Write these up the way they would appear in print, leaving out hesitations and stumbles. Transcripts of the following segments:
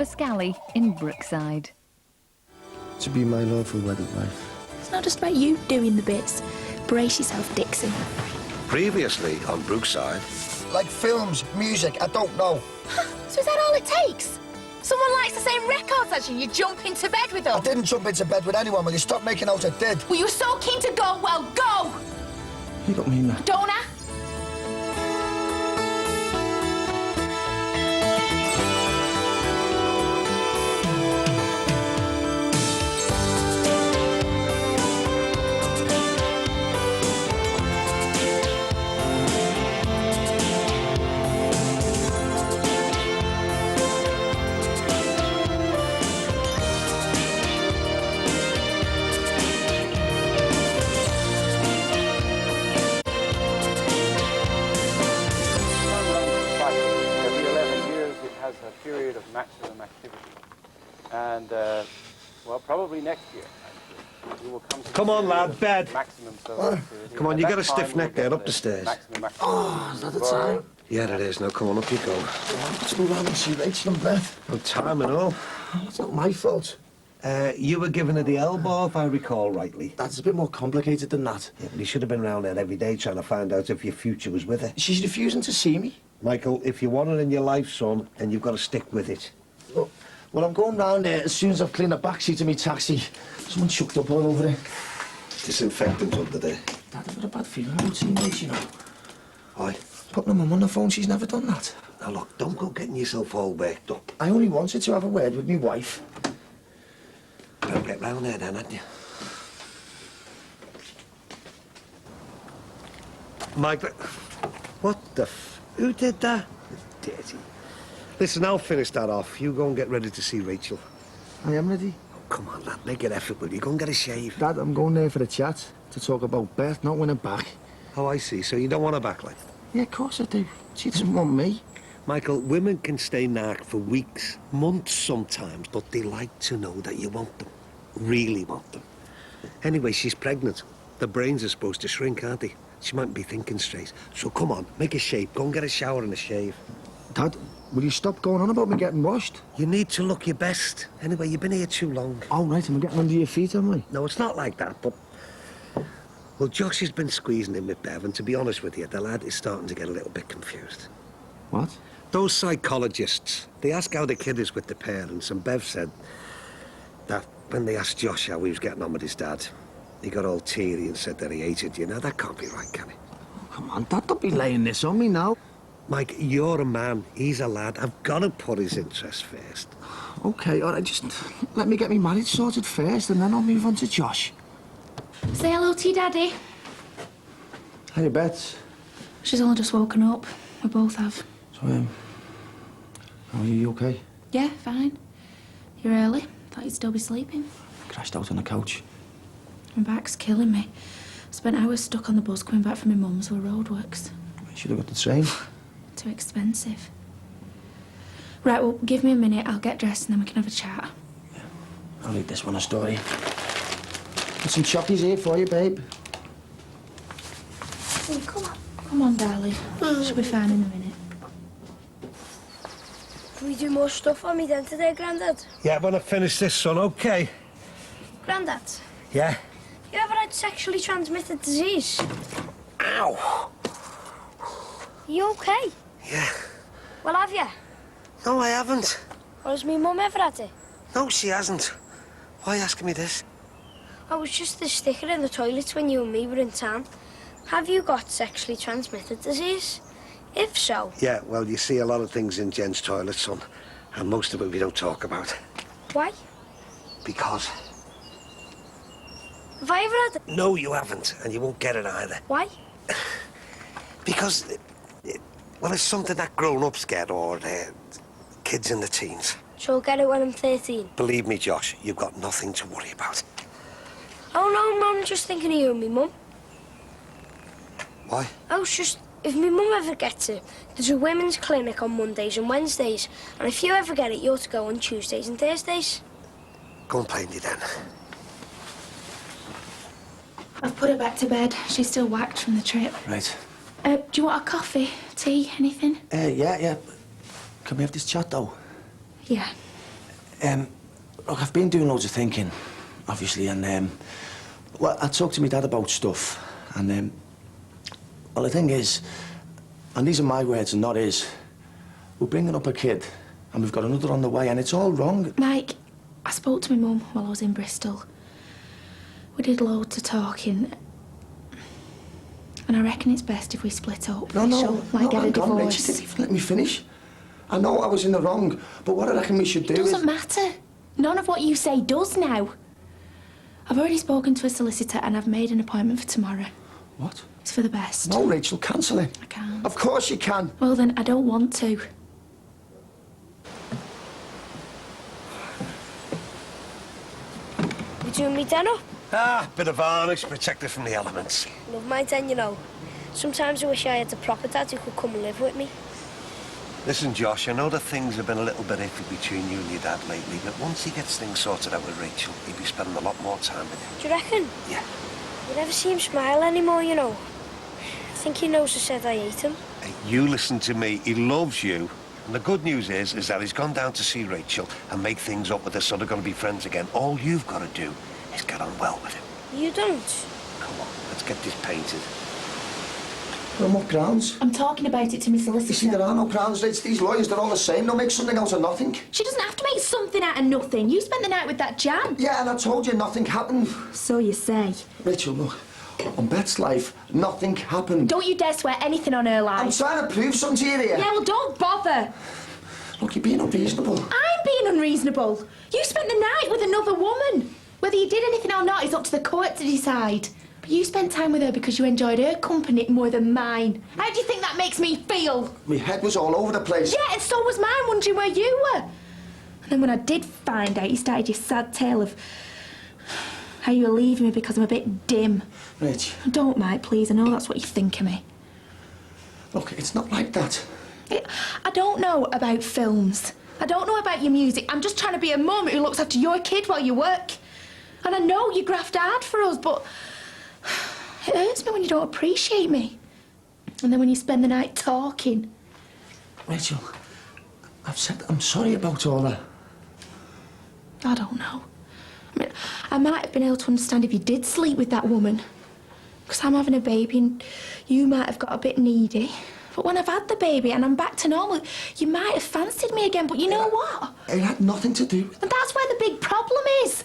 Scally in Brookside. To be my lawful wedded wife. It's not just about you doing the bits. Brace yourself, Dixon. Previously on Brookside. Like films, music, I don't know. So is that all it takes? Someone likes the same records as you, you jump into bed with them? I didn't jump into bed with anyone. Will you stop making out I did? Well, you were so keen to go, well, go! You don't mean that. Don't I? A period of maximum activity, and well, probably next year. Actually, we will come on, lad, bed. Maximum solar activity. Come on, you got a stiff neck there, up the stairs. Oh, is that the time? Yeah, it is. Now, come on, up you go. Let's go round and see Rachel in bed. No time and all. It's not my fault. You were giving her the elbow, if I recall rightly. That's a bit more complicated than that. Yeah, but you should have been round there every day trying to find out if your future was with her. She's refusing to see me. Michael, if you want her in your life, son, then you've got to stick with it. Look, well, I'm going round there as soon as I've cleaned the backseat of my taxi. Someone chucked up all over it. Disinfectant under there. Dad, I've got a bad feeling about teammates, you know. Why? Putting my mum on the phone, she's never done that. Now, look, don't go getting yourself all worked up. I only wanted to have a word with my wife. Better get round there then, hadn't you? Mike, what the who did that? Dirty. Listen, I'll finish that off. You go and get ready to see Rachel. I am ready. Oh, come on, lad, make an effort, will you? Go and get a shave. Dad, I'm going there for a chat, to talk about Beth, not winning back. Oh, I see. So you don't want her back, like? Yeah, of course I do. She doesn't want me. Michael, women can stay narc for weeks, months sometimes, but they like to know that you want them. Really want them. Anyway, she's pregnant. The brains are supposed to shrink, aren't they? She mightn't be thinking straight. So come on, make a shape. Go and get a shower and a shave. Dad, will you stop going on about me getting washed? You need to look your best. Anyway, you've been here too long. Oh, right, I'm getting under your feet, am I? No, it's not like that, but... Well, Josh has been squeezing in with Bev, and to be honest with you, the lad is starting to get a little bit confused. What? Those psychologists, they ask how the kid is with the parents, and Bev said that when they asked Josh how he was getting on with his dad, he got all teary and said that he hated you. Now, that can't be right, can it? Oh, come on, Dad, don't be laying this on me now. Mike, you're a man. He's a lad. I've got to put his interests first. OK, all right, just let me get me marriage sorted first, and then I'll move on to Josh. Say hello to your daddy. Hey, Beth. She's only just woken up. We both have. So, how are you OK? Yeah, fine. You're early. Thought you'd still be sleeping. Crashed out on the couch. My back's killing me. Spent hours stuck on the bus coming back from my mum's with roadworks. You should have got the train. Too expensive. Right, well, give me a minute. I'll get dressed and then we can have a chat. Yeah, I'll leave this one a story. Got some chockies here for you, babe. Oh, come on. Come on, darling. She'll be fine in a minute. Can we do more stuff on me then today, Grandad? Yeah, when I finish this, son, OK? Grandad, Yeah? you ever had sexually transmitted disease? Ow! You okay? Yeah. Well, have you? No, I haven't. Or has me mum ever had it? No, she hasn't. Why are you asking me this? I was just a sticker in the toilets when you and me were in town. Have you got sexually transmitted disease? If so... Yeah, well, you see a lot of things in Jen's toilet, son. And most of it we don't talk about. Why? Because... Have I ever had it? No, you haven't. And you won't get it either. Why? Because... well, it's something that grown-ups get, or kids in the teens. So I'll get it when I'm 13? Believe me, Josh, you've got nothing to worry about. Oh, no, Mum, just thinking of you and me mum. Why? I was just... If me mum ever gets it, there's a women's clinic on Mondays and Wednesdays. And if you ever get it, you're to go on Tuesdays and Thursdays. Go and play me then. I've put her back to bed. She's still whacked from the trip. Right. Do you want a coffee, tea, anything? Yeah. Can we have this chat, though? Yeah. Look, I've been doing loads of thinking, obviously, and, well, I talked to my dad about stuff, and, well, the thing is, and these are my words and not his, we're bringing up a kid, and we've got another on the way, and it's all wrong. Mike, I spoke to my mum while I was in Bristol. We did loads of talking, and I reckon it's best if we split up. No, Like get a hang on, Rach, divorce. you didn't even let me finish. I know I was in the wrong, but what I reckon we should do is... Doesn't matter. None of what you say does now. I've already spoken to a solicitor and I've made an appointment for tomorrow. What? It's for the best. No, Rachel, cancel it. I can't. Of course you can. Well then, I don't want to. You doing me den up? Ah, bit of varnish, protected from the elements. Love my den, you know. Sometimes I wish I had a proper dad who could come and live with me. Listen, Josh, I know that things have been a little bit iffy between you and your dad lately, but once he gets things sorted out with Rachel, he'll be spending a lot more time with you. Do you reckon? Yeah. You never see him smile anymore, you know. I think he knows I said I hate him. Hey, you listen to me. He loves you. And the good news is that he's gone down to see Rachel and make things up with us so they're going to be friends again. All you've got to do is get on well with him. You don't? Come on, let's get this painted. There are more grounds. I'm talking about it to my solicitor. You see, there are no grounds, Rach. These lawyers, they're all the same. They'll make something out of nothing. She doesn't have to make something out of nothing. You spent the night with that Jan. Yeah, and I told you nothing happened. So you say. Rachel, look, on Beth's life, nothing happened. Don't you dare swear anything on her life. I'm trying to prove something to you here. Yeah, well, don't bother. Look, you're being unreasonable. I'm being unreasonable. You spent the night with another woman. Whether you did anything or not is up to the court to decide. But you spent time with her because you enjoyed her company more than mine. How do you think that makes me feel? My head was all over the place. Yeah, and so was mine, wondering where you were. And then when I did find out, you started your sad tale of how you were leaving me because I'm a bit dim. Rach. Don't, Mike, please. I know that's what you think of me. Look, it's not like that. I don't know about films. I don't know about your music. I'm just trying to be a mum who looks after your kid while you work. And I know you graft hard for us, but it hurts me when you don't appreciate me. And then when you spend the night talking. Rachel, I've said I'm sorry about all that. I don't know. I mean, I might have been able to understand if you did sleep with that woman. Because I'm having a baby and you might have got a bit needy. But when I've had the baby and I'm back to normal, you might have fancied me again, but you know what? It had nothing to do with... And that's where the big problem is.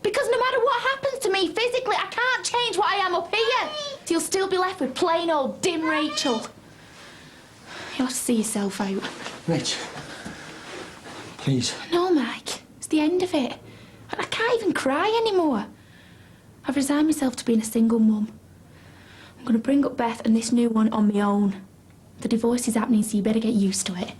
Because no matter what happens to me physically, I can't change what I am up here. So you'll still be left with plain old dim Rachel. You'll have to see yourself out. Rach, please. No, Mike. It's the end of it. I can't even cry anymore. I've resigned myself to being a single mum. I'm going to bring up Beth and this new one on my own. The divorce is happening, so you better get used to it.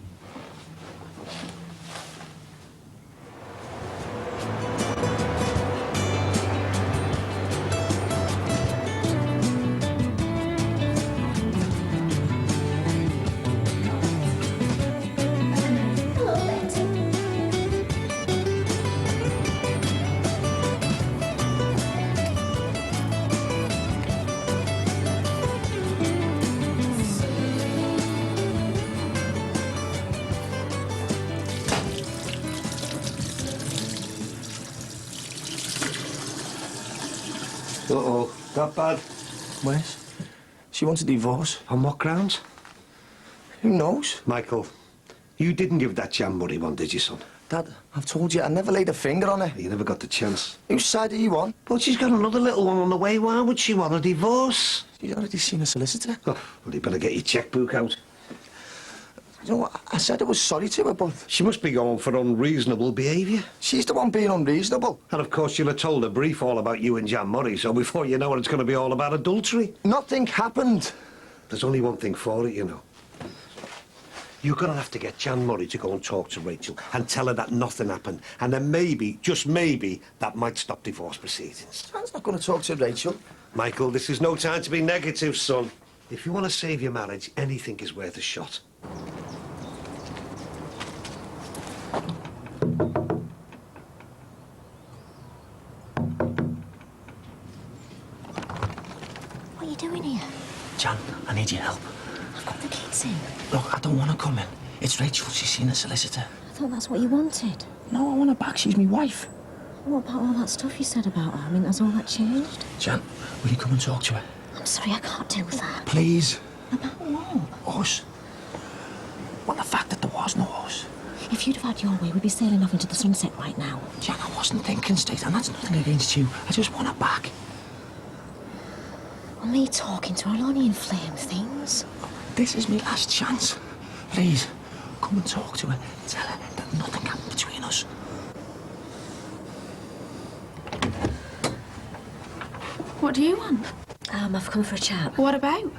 Uh-oh, that bad? Wes, she wants a divorce. On what grounds? Who knows? Michael, you didn't give that Jan Murray one, did you, son? Dad, I've told you, I never laid a finger on her. You never got the chance. Whose side are you on? But she's got another little one on the way. Why would she want a divorce? She's already seen a solicitor. Oh, well, you better get your checkbook out. You know what? I said I was sorry to her, but She must be going for unreasonable behaviour. she's the one being unreasonable. And of course you'll have told a brief all about you and Jan Murray, so before you know it, it's going to be all about adultery. Nothing happened. There's only one thing for it, you know. You're going to have to get Jan Murray to go and talk to Rachel and tell her that nothing happened. And then maybe, just maybe, that might stop divorce proceedings. Dan's not going to talk to Rachel. Michael, this is no time to be negative, son. If you want to save your marriage, anything is worth a shot. What are you doing here? Jan, I need your help. I've got the kids in. Look, I don't want to come in. It's Rachel. She's seen a solicitor. I thought that's what you wanted. No, I want her back. She's my wife. What about all that stuff you said about her? I mean, has all that changed? Jan, will you come and talk to her? I'm sorry, I can't do that. Please. About what? Us. Well, the fact that there was no us. If you'd have had your way, we'd be sailing off into the sunset right now. Jan, I wasn't thinking straight, and that's nothing against you. I just want her back. Well, me talking to her will only inflame things. This is my last chance. Please, come and talk to her. Tell her that nothing happened between us. What do you want? I've come for a chat. What about?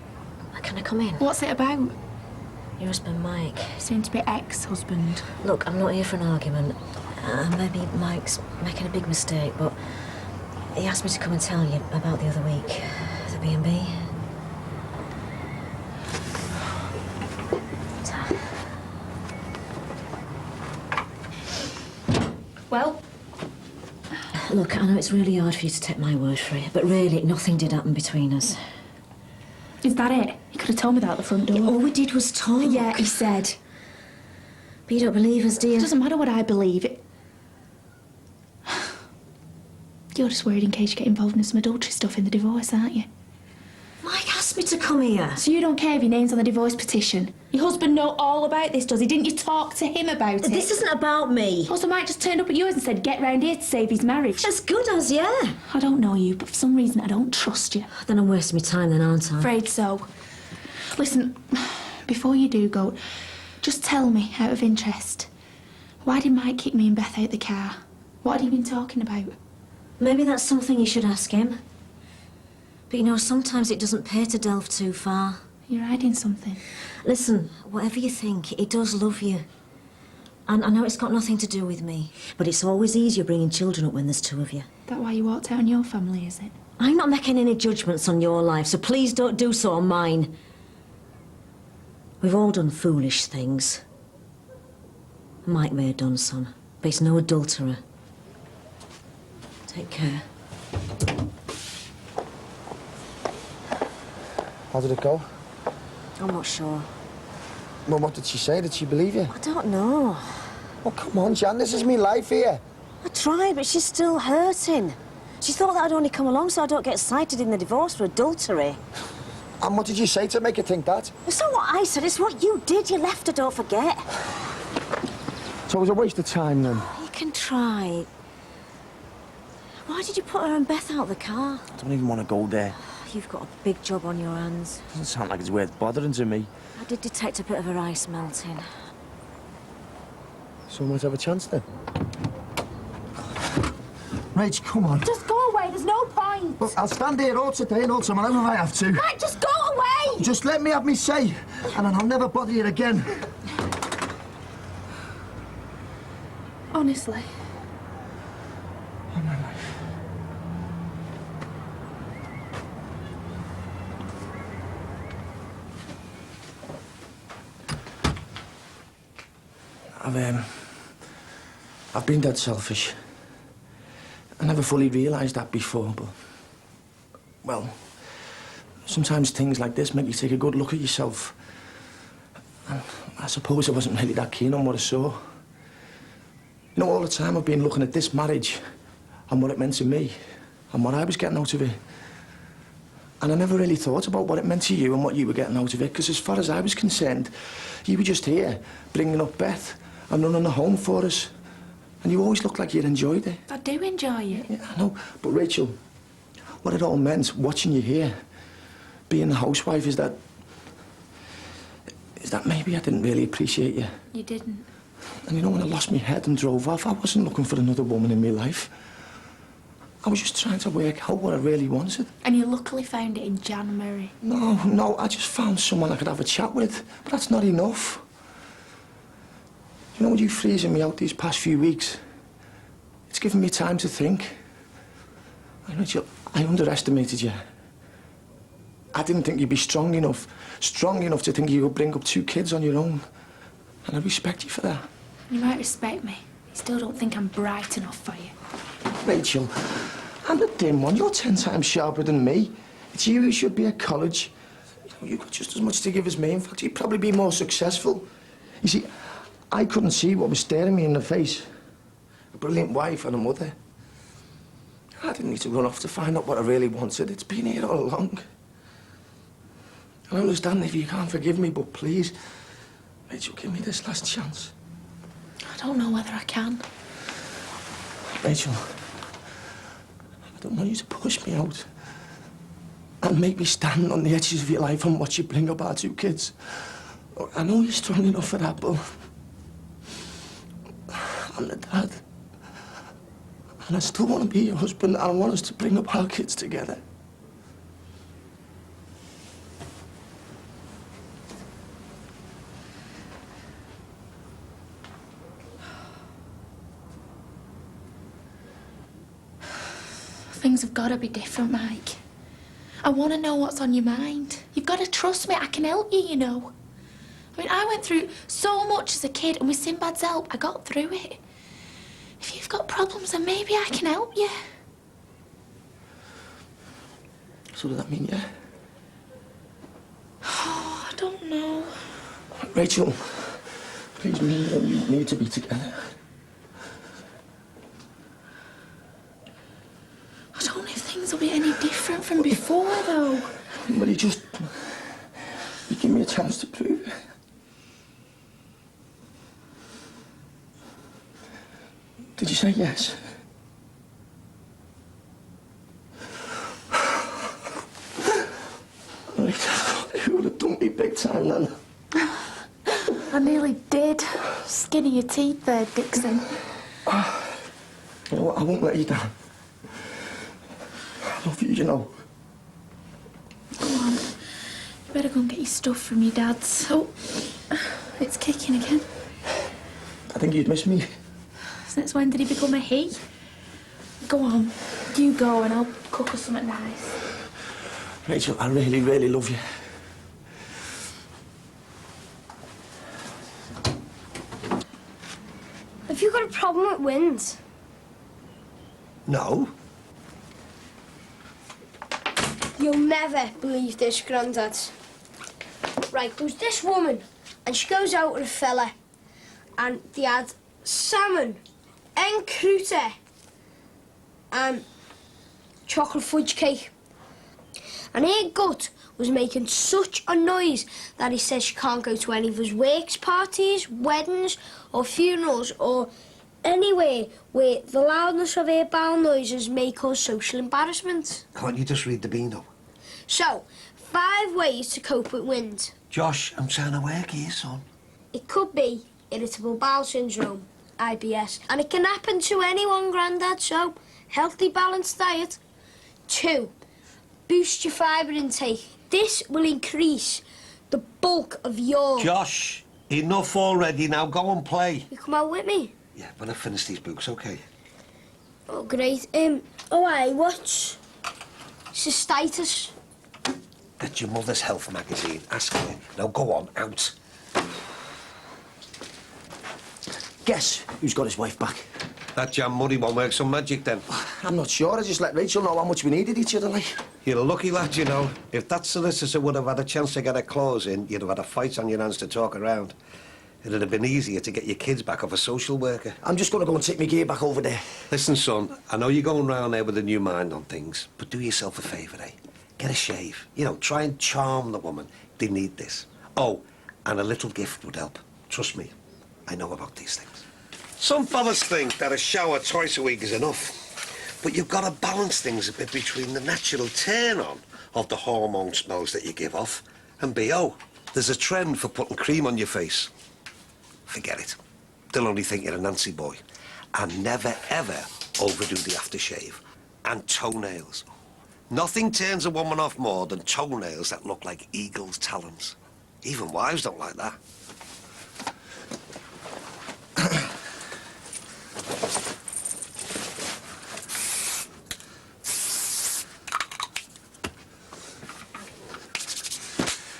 Can I come in? What's it about? Your husband, Mike. Soon to be ex-husband. Look, I'm not here for an argument. Maybe Mike's making a big mistake, but he asked me to come and tell you about the other week. The B&B. Well? Look, I know it's really hard for you to take my word for it, but really, nothing did happen between us. Is that it? You could have told me that at the front door. All we did was talk. Yeah, he said. But you don't believe us, do you? It doesn't matter what I believe. You're just worried in case you get involved in some adultery stuff in the divorce, aren't you? Mike asked me to come here. So you don't care if your name's on the divorce petition? Your husband know all about this, does he? Didn't you talk to him about it? This isn't about me. Also, Mike just turned up at yours and said, get round here to save his marriage. As good as, yeah. I don't know you, but for some reason I don't trust you. Then I'm wasting my time then, aren't I? Afraid so. Listen, before you do go, just tell me, out of interest, why did Mike kick me and Beth out the car? What had he been talking about? Maybe that's something you should ask him. But you know, sometimes it doesn't pay to delve too far. You're hiding something. Listen, whatever you think, he does love you. And I know it's got nothing to do with me, but it's always easier bringing children up when there's two of you. That why you walked out on your family, is it? I'm not making any judgments on your life, so please don't do so on mine. We've all done foolish things. Mike may have done some, but he's no adulterer. Take care. How did it go? I'm not sure. Well, what did she say? Did she believe you? I don't know. Oh, come on, Jan, this is me life here. I tried, but she's still hurting. She thought that I'd only come along so I don't get cited in the divorce for adultery. And what did you say to make her think that? It's not what I said, it's what you did. You left her, don't forget. So it was a waste of time, then? You can try. Why did you put her and Beth out the car? I don't even want to go there. You've got a big job on your hands. Doesn't sound like it's worth bothering to me. I did detect a bit of her ice melting. So we might have a chance, then. Rach, come on. Just go away, there's no point. Look, I'll stand here all today and all tomorrow if I have to. Mike, just go away! Just let me have me say, and then I'll never bother you again. Honestly. All my life. I've been dead selfish. I never fully realised that before, but... Well, sometimes things like this make you take a good look at yourself. And I suppose I wasn't really that keen on what I saw. You know, all the time I've been looking at this marriage and what it meant to me and what I was getting out of it. And I never really thought about what it meant to you and what you were getting out of it, because as far as I was concerned, you were just here, bringing up Beth and running a home for us. And you always looked like you'd enjoyed it. I do enjoy it. Yeah, I know. But, Rachel, what it all meant, watching you here, being a housewife, is that maybe I didn't really appreciate you. You didn't. And you know, when I lost my head and drove off, I wasn't looking for another woman in my life. I was just trying to work out what I really wanted. And you luckily found it in January. No, I just found someone I could have a chat with. But that's not enough. You know, with you freezing me out these past few weeks, it's given me time to think. Rachel, I underestimated you. I didn't think you'd be strong enough to think you could bring up 2 kids on your own. And I respect you for that. You might respect me. You still don't think I'm bright enough for you. Rachel, I'm the dim one. You're 10 times sharper than me. It's you who should be at college. You've got just as much to give as me. In fact, you'd probably be more successful. You see, I couldn't see what was staring me in the face. brilliant wife and a mother. I didn't need to run off to find out what I really wanted. It's been here all along. I understand if you can't forgive me, but please, Rachel, give me this last chance. I don't know whether I can. Rachel, I don't want you to push me out and make me stand on the edges of your life and watch you bring up our 2 kids. Look, I know you're strong enough for that, but I'm the dad. And I still want to be your husband. I want us to bring up our kids together. Things have got to be different, Mike. I want to know what's on your mind. You've got to trust me. I can help you, you know. I mean, I went through so much as a kid, and with Sinbad's help, I got through it. If you've got problems, then maybe I can help you. So does that mean yeah? Oh, I don't know. Rachel, please, me and you need to be together. I don't know if things will be any different from before, though. But you give me a chance to prove it. Did you say yes? You would have done me big time then. I nearly did. Skin of your teeth there, Dixon. You know what? I won't let you down. I love you, you know. Go on. You better go and get your stuff from your dad's. Oh, it's kicking again. I think you'd miss me. Since when did he become a he? Go on. You go and I'll cook us something nice. Rachel, I really, really love you. Have you got a problem with winds? No. You'll never believe this, Grandad. Right, there's this woman, and she goes out with a fella, and they had salmon, and croûte, and chocolate fudge cake. And her gut was making such a noise that he says she can't go to any of his works parties, weddings, or funerals, or anywhere where the loudness of her bowel noises may cause social embarrassment. Can't you just read the Beano? So, 5 ways to cope with wind. Josh, I'm trying to work here, son. It could be irritable bowel syndrome, IBS, and it can happen to anyone, Grandad, so healthy, balanced diet. 2, boost your fibre intake. This will increase the bulk of your... Josh, enough already now. Go and play. You come out with me? Yeah, when I finish these books, okay? Oh, great. What's cystitis? That's your mother's health magazine. Ask her. Now go on, out. Guess who's got his wife back? That Jan Murray won't work some magic then. I'm not sure. I just let Rachel know how much we needed each other, like. You're a lucky lad, you know. If that solicitor would have had a chance to get her clause in, you'd have had a fight on your hands to talk around. It'd have been easier to get your kids back off a social worker. I'm just going to go and take my gear back over there. Listen, son, I know you're going round there with a new mind on things, but do yourself a favour, eh? Get a shave. You know, try and charm the woman. They need this. Oh, and a little gift would help. Trust me, I know about these things. Some fellas think that a shower twice a week is enough, but you've got to balance things a bit between the natural turn-on of the hormone smells that you give off and B.O. There's a trend for putting cream on your face. Forget it. They'll only think you're a Nancy boy. And never, ever overdo the aftershave. And toenails. Nothing turns a woman off more than toenails that look like eagle's talons. Even wives don't like that.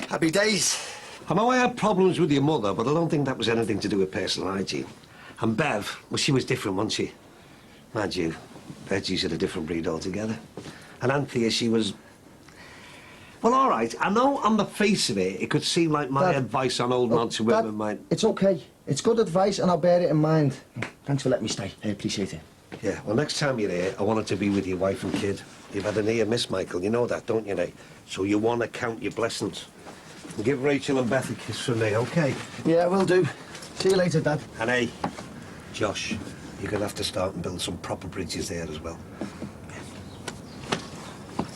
Happy days. I know I had problems with your mother, but I don't think that was anything to do with personal hygiene. And Bev, well, she was different, wasn't she? Mind you, Reggie's a different breed altogether. And Anthea, she was... Well, all right. I know on the face of it, it could seem like my Dad, advice on holding on to women might... It's okay. It's good advice and I'll bear it in mind. Thanks for letting me stay. I appreciate it. Yeah, well, next time you're here, I want it to be with your wife and kid. You've had a near miss, Michael. You know that, don't you, Nate? So you want to count your blessings. And give Rachel and Beth a kiss from me, OK? Yeah, will do. See you later, Dad. And hey, Josh, you're going to have to start and build some proper bridges there as well.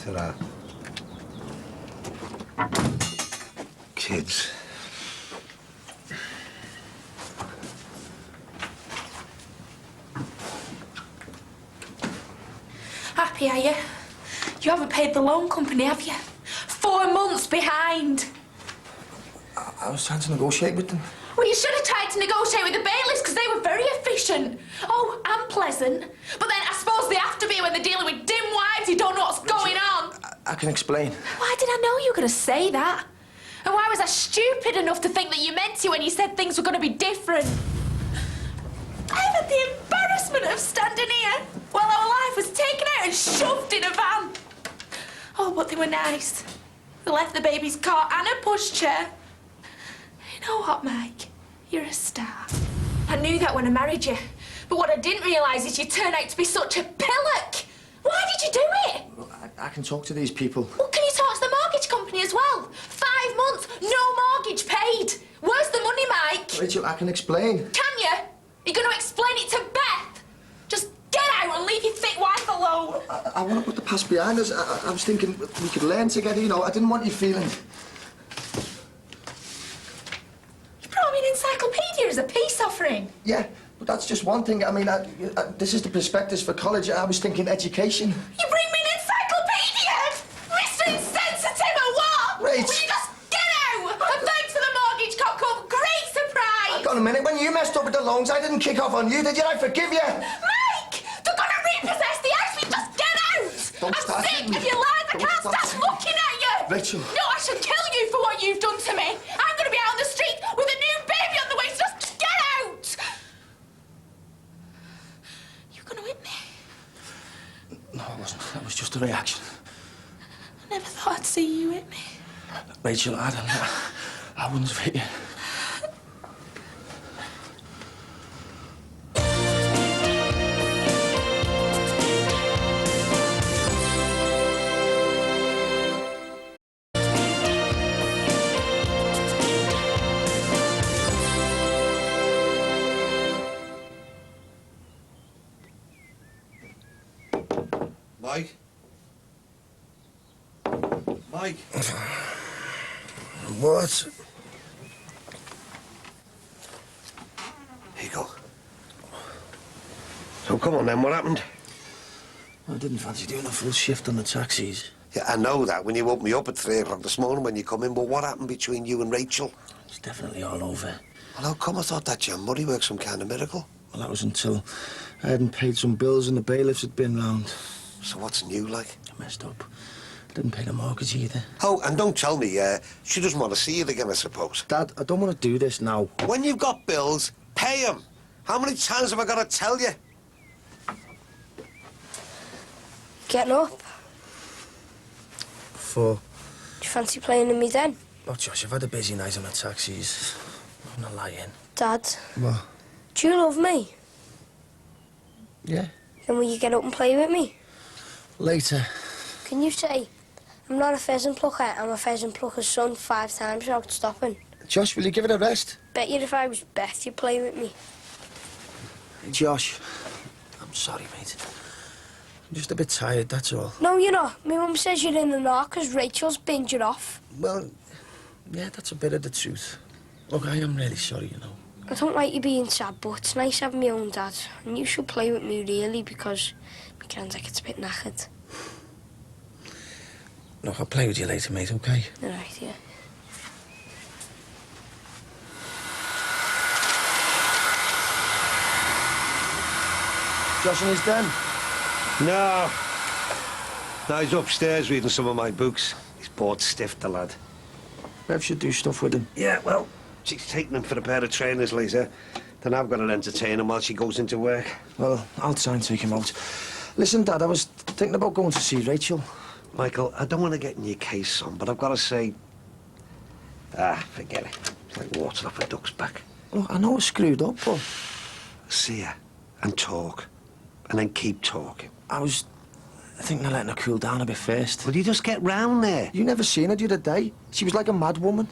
Ta-ra. Kids. Happy, are you? You haven't paid the loan company, have you? 4 months behind. I was trying to negotiate with them. Well, you should have tried to negotiate with the bailiffs because they were very efficient. Oh, and pleasant. But then I suppose they have to be when they're dealing with dim wives who don't know what's going on. I can explain. Why did I know you were going to say that? And why was I stupid enough to think that you meant to when you said things were going to be different? I've had the embarrassment of standing here while our life was taken out and shoved in a van. Oh, but they were nice. They left the baby's cot and a pushchair. You know what, Mike? You're a star. I knew that when I married you. But what I didn't realise is you turned out to be such a pillock. Why did you do it? Well, I can talk to these people. Well, can you talk to the mortgage company as well? 5 months, no mortgage paid. Where's the money, Mike? Rachel, I can explain. Can you? You're going to explain it to Beth? Just get out and leave your thick wife alone. I want to put the past behind us. I was thinking we could learn together, you know. I didn't want you feeling... You brought me an encyclopedia as a peace offering. Yeah, but that's just one thing. I mean, this is the prospectus for college. I was thinking education. You bring me an encyclopedia? Mr. Insensitive or what? Rach. Will you just get out? And thanks for the mortgage cock-up. Great surprise. Hang on a minute. When you messed up with the loans, I didn't kick off on you, did you? I forgive you. Mike! They're going to repossess the house. We just get out. Don't I'm start sick hitting me. of your lies. I Don't can't start stop looking at you. Rachel. No, I should kill you for what you've done to me. I'm going to be out on the street with a new baby on the way, so just get out. You're going to hit me. No, I wasn't. That was just a reaction. I never thought I'd see you hit me. Rachel, I wouldn't have hit you. Mike? Mike? What? Here you go. So come on then, what happened? I didn't fancy doing a full shift on the taxis. Yeah, I know that when you woke me up at 3 o'clock this morning when you come in, but what happened between you and Rachel? It's definitely all over. Well, how come I thought that John Murray worked some kind of miracle? Well, that was until I hadn't paid some bills and the bailiffs had been round. So what's new, like? I messed up. Didn't pay the mortgage either. Oh, and don't tell me, she doesn't want to see you again, I suppose. Dad, I don't want to do this now. When you've got bills, pay them. How many times have I got to tell you? Getting up? 4. Do you fancy playing in me then? Oh, Josh, I've had a busy night on the taxis. I'm not lying. Dad, What? do you love me? Yeah. Then will you get up and play with me? Later. Can you say, I'm not a pheasant plucker, I'm a pheasant plucker's son 5 times without stopping? Josh, will you give it a rest? Bet you if I was Beth, you'd play with me. Hey, Josh. I'm sorry, mate. I'm just a bit tired, that's all. No, you're not. My mum says you're in the knock because Rachel's binned you off. Well, yeah, that's a bit of the truth. Look, I am really sorry, you know. I don't like you being sad, but it's nice having my own dad. And you should play with me, really, because my granddad gets a bit knackered. Look, I'll play with you later, mate, OK? All right, yeah. Josh and his den. No. No, he's upstairs reading some of my books. He's bored stiff, the lad. Bev should do stuff with him. Yeah, well, she's taking him for a pair of trainers later. Then I've got to entertain him while she goes into work. Well, I'll try and take him out. Listen, Dad, I was thinking about going to see Rachel. Michael, I don't want to get in your case, son, but I've got to say... forget it. It's like water off a duck's back. Look, I know I screwed up, but... See her and talk, and then keep talking. I was thinking of letting her cool down a bit first. Will you just get round there? You never seen her the other day. She was like a mad woman.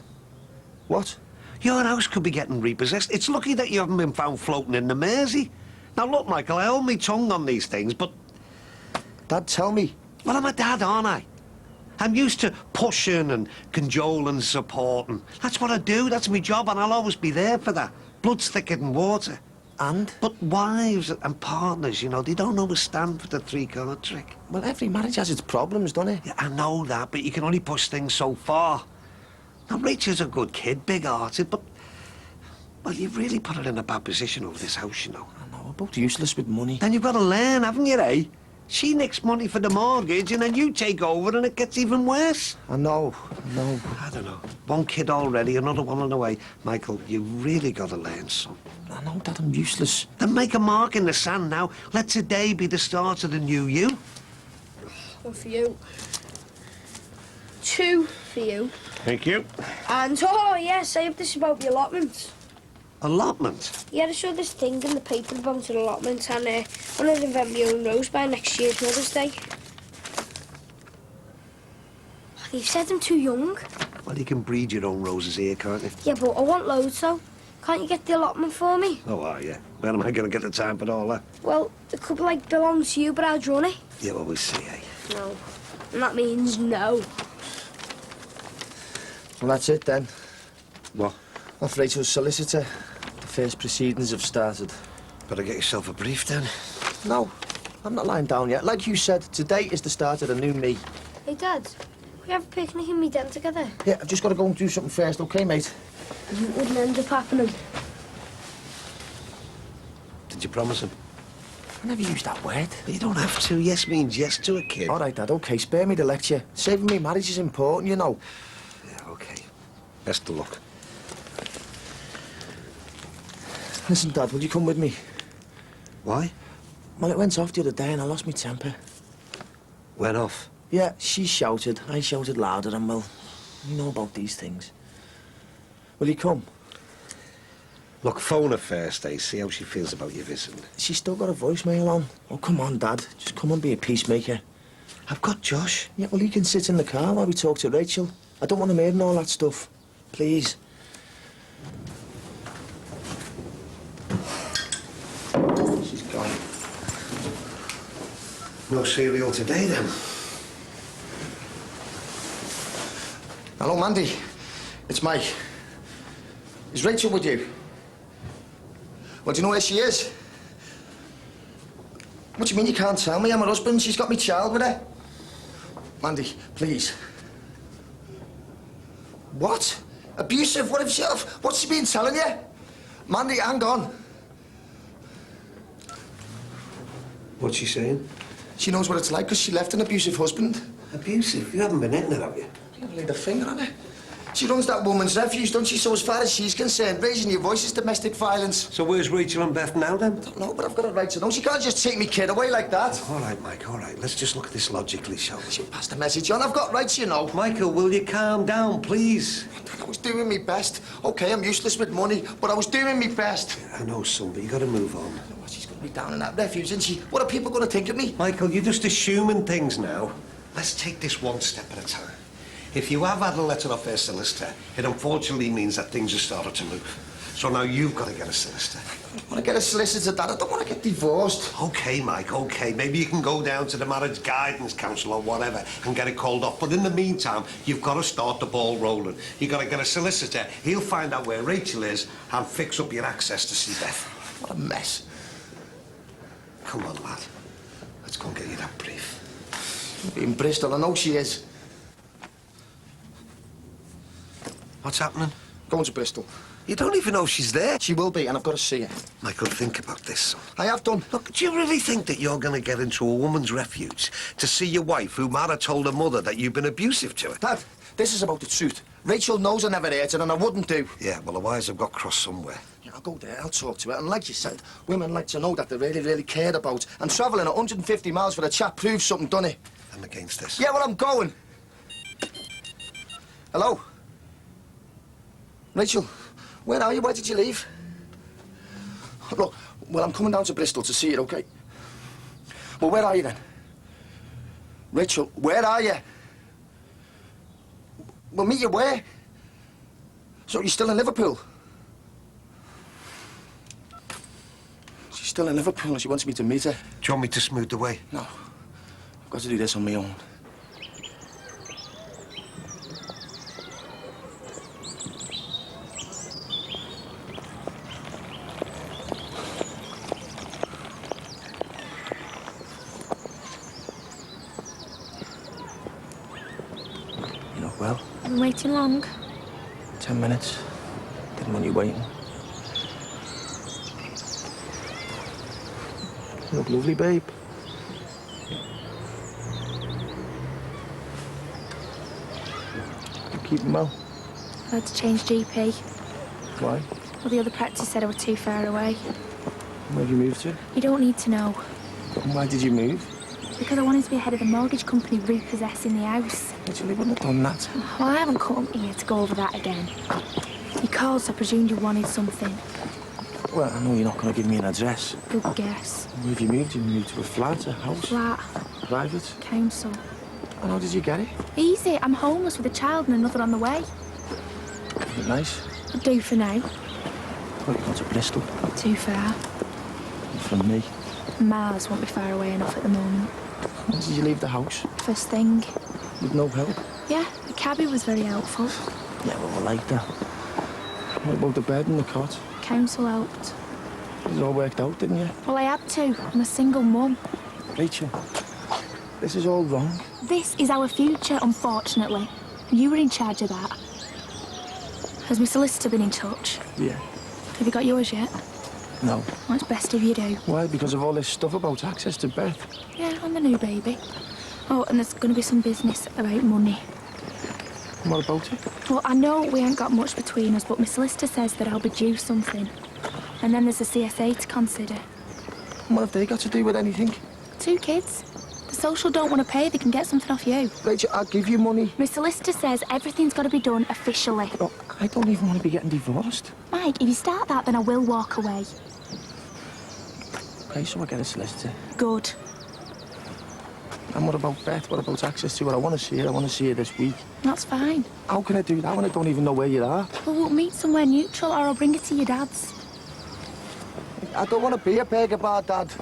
What? Your house could be getting repossessed. It's lucky that you haven't been found floating in the Mersey. Now, look, Michael, I hold my tongue on these things, but... Dad, tell me. Well, I'm a dad, aren't I? I'm used to pushing and cajoling and supporting. That's what I do, that's my job, and I'll always be there for that. Blood's thicker than water. And? But wives and partners, you know, they don't always stand for the three-card trick. Well, every marriage has its problems, doesn't it? Yeah, I know that, but you can only push things so far. Now, Rachel's a good kid, big-hearted, but... Well, you've really put her in a bad position over this house, you know. I know, we're both useless with money. Then you've got to learn, haven't you, eh? She nicks money for the mortgage, and then you take over, and it gets even worse. I know. I don't know. One kid already, another one on the way. Michael, you really got to learn, son. I know, Dad, I'm useless. Then make a mark in the sand now. Let today be the start of the new you. One for you. 2 for you. Thank you. And, oh, yes, I have this about the allotment. Allotment? Yeah, I saw this thing in the paper about an allotment, and I want to invent my own rose by next year's Mother's Day. They've said I'm too young. Well, you can breed your own roses here, can't you? Yeah, but I want loads, so can't you get the allotment for me? Oh, are you? When am I going to get the time for all that? Well, it could, like, belong to you, but I'd run it. Yeah, well, we'll see, eh? No. And that means no. Well, that's it, then. What? Off Rachel's solicitor. The first proceedings have started. Better get yourself a brief, then. No, I'm not lying down yet. Like you said, today is the start of the new me. Hey, Dad, we have a picnic in me den together. Yeah, I've just got to go and do something first, okay, mate? You wouldn't end up happening. Did you promise him? I never used that word. You don't have to. Yes means yes to a kid. All right, Dad, okay, spare me the lecture. Saving me marriage is important, you know. Yeah, okay. Best of luck. Listen, Dad, will you come with me? Why? Well, it went off the other day and I lost my temper. Went off? Yeah, she shouted, I shouted louder, and well, you know about these things. Will you come? Look, phone her first, eh? See how she feels about you visiting. She's still got a voicemail on. Oh, come on, Dad. Just come and be a peacemaker. I've got Josh. Yeah, well, he can sit in the car while we talk to Rachel. I don't want him hearing all that stuff. Please. She's gone. No cereal today, then? Hello, Mandy. It's Mike. Is Rachel with you? Well, do you know where she is? What do you mean you can't tell me? I'm her husband. She's got me child with her. Mandy, please. What? Abusive? What if she... What's she been telling you? Mandy, hang on. What's she saying? She knows what it's like because she left an abusive husband. Abusive? You haven't been in there, have you? You haven't laid a finger on her. She runs that woman's refuge, don't she? So as far as she's concerned, raising your voice is domestic violence. So where's Rachel and Beth now, then? I don't know, but I've got a right to know. She can't just take me kid away like that. All right, Mike, all right. Let's just look at this logically, shall we? She passed the message on. I've got rights, you know. Michael, will you calm down, please? I was doing my best. OK, I'm useless with money, but I was doing my best. I know, son, but you got to move on. Oh, she's going to be down in that refuge, isn't she? What are people going to think of me? Michael, you're just assuming things now. Let's take this one step at a time. If you have had a letter off their solicitor, it unfortunately means that things have started to move. So now you've got to get a solicitor. I want to get a solicitor, Dad. I don't want to get divorced. OK, Mike, OK. Maybe you can go down to the Marriage Guidance Council or whatever and get it called off. But in the meantime, you've got to start the ball rolling. You've got to get a solicitor. He'll find out where Rachel is and fix up your access to see Beth. What a mess. Come on, lad. Let's go and get you that brief. In Bristol, I know she is. What's happening? Going to Bristol. You don't even know if she's there. She will be, and I've got to see her. Michael, think about this, son. I have done. Look, do you really think that you're going to get into a woman's refuge to see your wife who might have told her mother that you've been abusive to her? Dad, this is about the truth. Rachel knows I never hurt her, and I wouldn't do. Yeah, well, the wires have got crossed somewhere. Yeah, I'll go there, I'll talk to her, and like you said, women like to know that they really, really cared about. And travelling 150 miles for a chap proves something, doesn't it? I'm against this. Yeah, well, I'm going. Hello? Rachel, where are you? Why did you leave? Look, well, I'm coming down to Bristol to see you, OK? Well, where are you then? Rachel, where are you? We'll meet you where? So you're still in Liverpool? She's still in Liverpool and she wants me to meet her. Do you want me to smooth the way? No. I've got to do this on my own. You know, well, I've been waiting long. 10 minutes. Didn't want you waiting. You look lovely, babe. You keep them out. I had to change GP. Why? Well, the other practice said I was too far away. Where'd you move to? You don't need to know. And why did you move? Because I wanted to be ahead of the mortgage company repossessing the house. Rachel, they wouldn't have done that. Well, I haven't come here to go over that again. You called, so I presumed you wanted something. Well, I know you're not going to give me an address. Good guess. Where have you moved? You moved to a flat, a house? Flat. Private? Council. And how did you get it? Easy. I'm homeless with a child and another on the way. Is it nice? I'll do for now. Well, you go to Bristol. Too far. And from me. Mars won't be far away enough at the moment. When did you leave the house? First thing. With no help? Yeah, the cabbie was very helpful. Yeah, well, I like that. What about the bed and the cot? Council helped. It all worked out, didn't you? Well, I had to. I'm a single mum. Rachel, this is all wrong. This is our future, unfortunately. You were in charge of that. Has my solicitor been in touch? Yeah. Have you got yours yet? No. Well, it's best if you do. Why? Because of all this stuff about access to Beth. Yeah, I'm the new baby. Oh, and there's going to be some business about money. What about it? Well, I know we ain't got much between us, but my solicitor says that I'll be due something. And then there's the CSA to consider. What have they got to do with anything? 2 kids. The social don't want to pay, they can get something off you. Rachel, I'll give you money. My solicitor says everything's got to be done officially. Oh, I don't even want to be getting divorced. Mike, if you start that, then I will walk away. Okay, so I get a solicitor. Good. And what about Beth? What about access to her? I want to see her. I want to see her this week. That's fine. How can I do that when I don't even know where you are? Well, we'll meet somewhere neutral, or I'll bring it to your dad's. I don't want to be a beggar bar, Dad.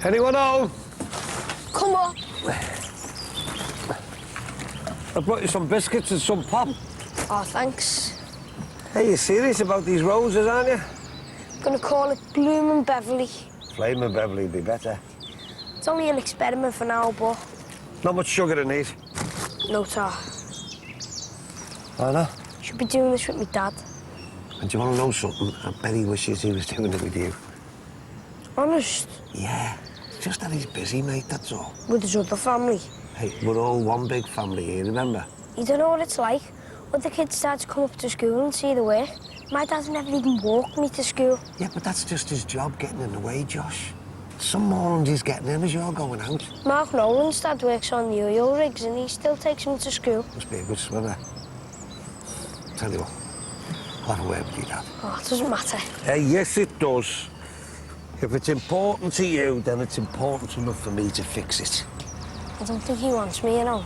Anyone home? Come on. I brought you some biscuits and some pop. Oh, thanks. Hey, you serious about these roses, aren't you? Gonna call it Bloomin' Beverly. Flaming Beverly would be better. It's only an experiment for now, but Not much sugar in these. no tar. I know. Should be doing this with my dad. And do you want to know something? I bet he wishes he was doing it with you. Honest. Yeah. It's just that he's busy, mate, that's all. With his other family. Hey, we're all one big family here, remember? You don't know what it's like. When the kids start to come up to school and see the work, my dad never even walked me to school. Yeah, but that's just his job getting in the way, Josh. Some morons he's getting in as you're going out. Mark Nolan's dad works on the oil rigs and he still takes him to school. Must be a good swimmer. Tell you what, I'll have a word with you, Dad. Oh, it doesn't matter. Hey, yes, it does. If it's important to you, then it's important enough for me to fix it. I don't think he wants me, you know.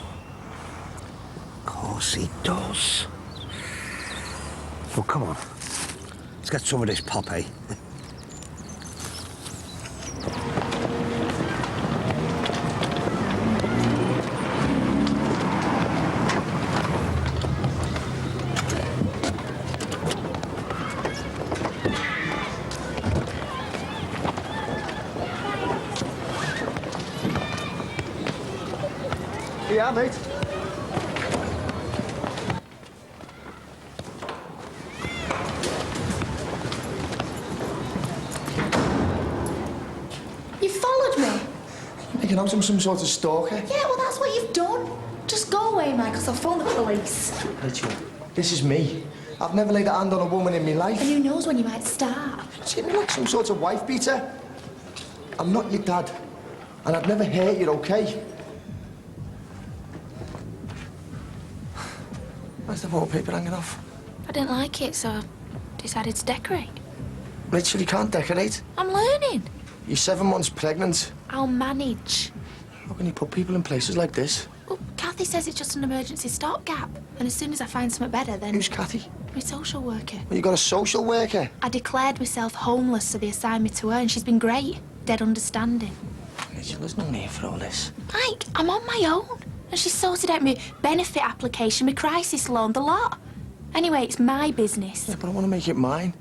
Of course he does. Well, come on. Let's get some of this pop, eh? Yeah, mate. You followed me? Making out I'm some sort of stalker. Yeah, well, that's what you've done. Just go away, Mike, 'cause I'll phone the police. Rachel, this is me. I've never laid a hand on a woman in my life. And who knows when you might start? She ain't like some sort of wife beater. I'm not your dad, and I'd never hurt you, okay? Where's the wallpaper hanging off? I didn't like it, so I decided to decorate. Rachel, you can't decorate. I'm learning. You're 7 months pregnant. I'll manage. How can you put people in places like this? Well, Kathy says it's just an emergency stopgap. And as soon as I find something better, then... Who's Kathy? My social worker. Well, you got a social worker. I declared myself homeless, so they assigned me to her, and she's been great. Dead understanding. Rachel, there's no need for all this. Mike, I'm on my own. And she's sorted out my benefit application, my crisis loan, the lot. Anyway, it's my business. Yeah, but I want to make it mine.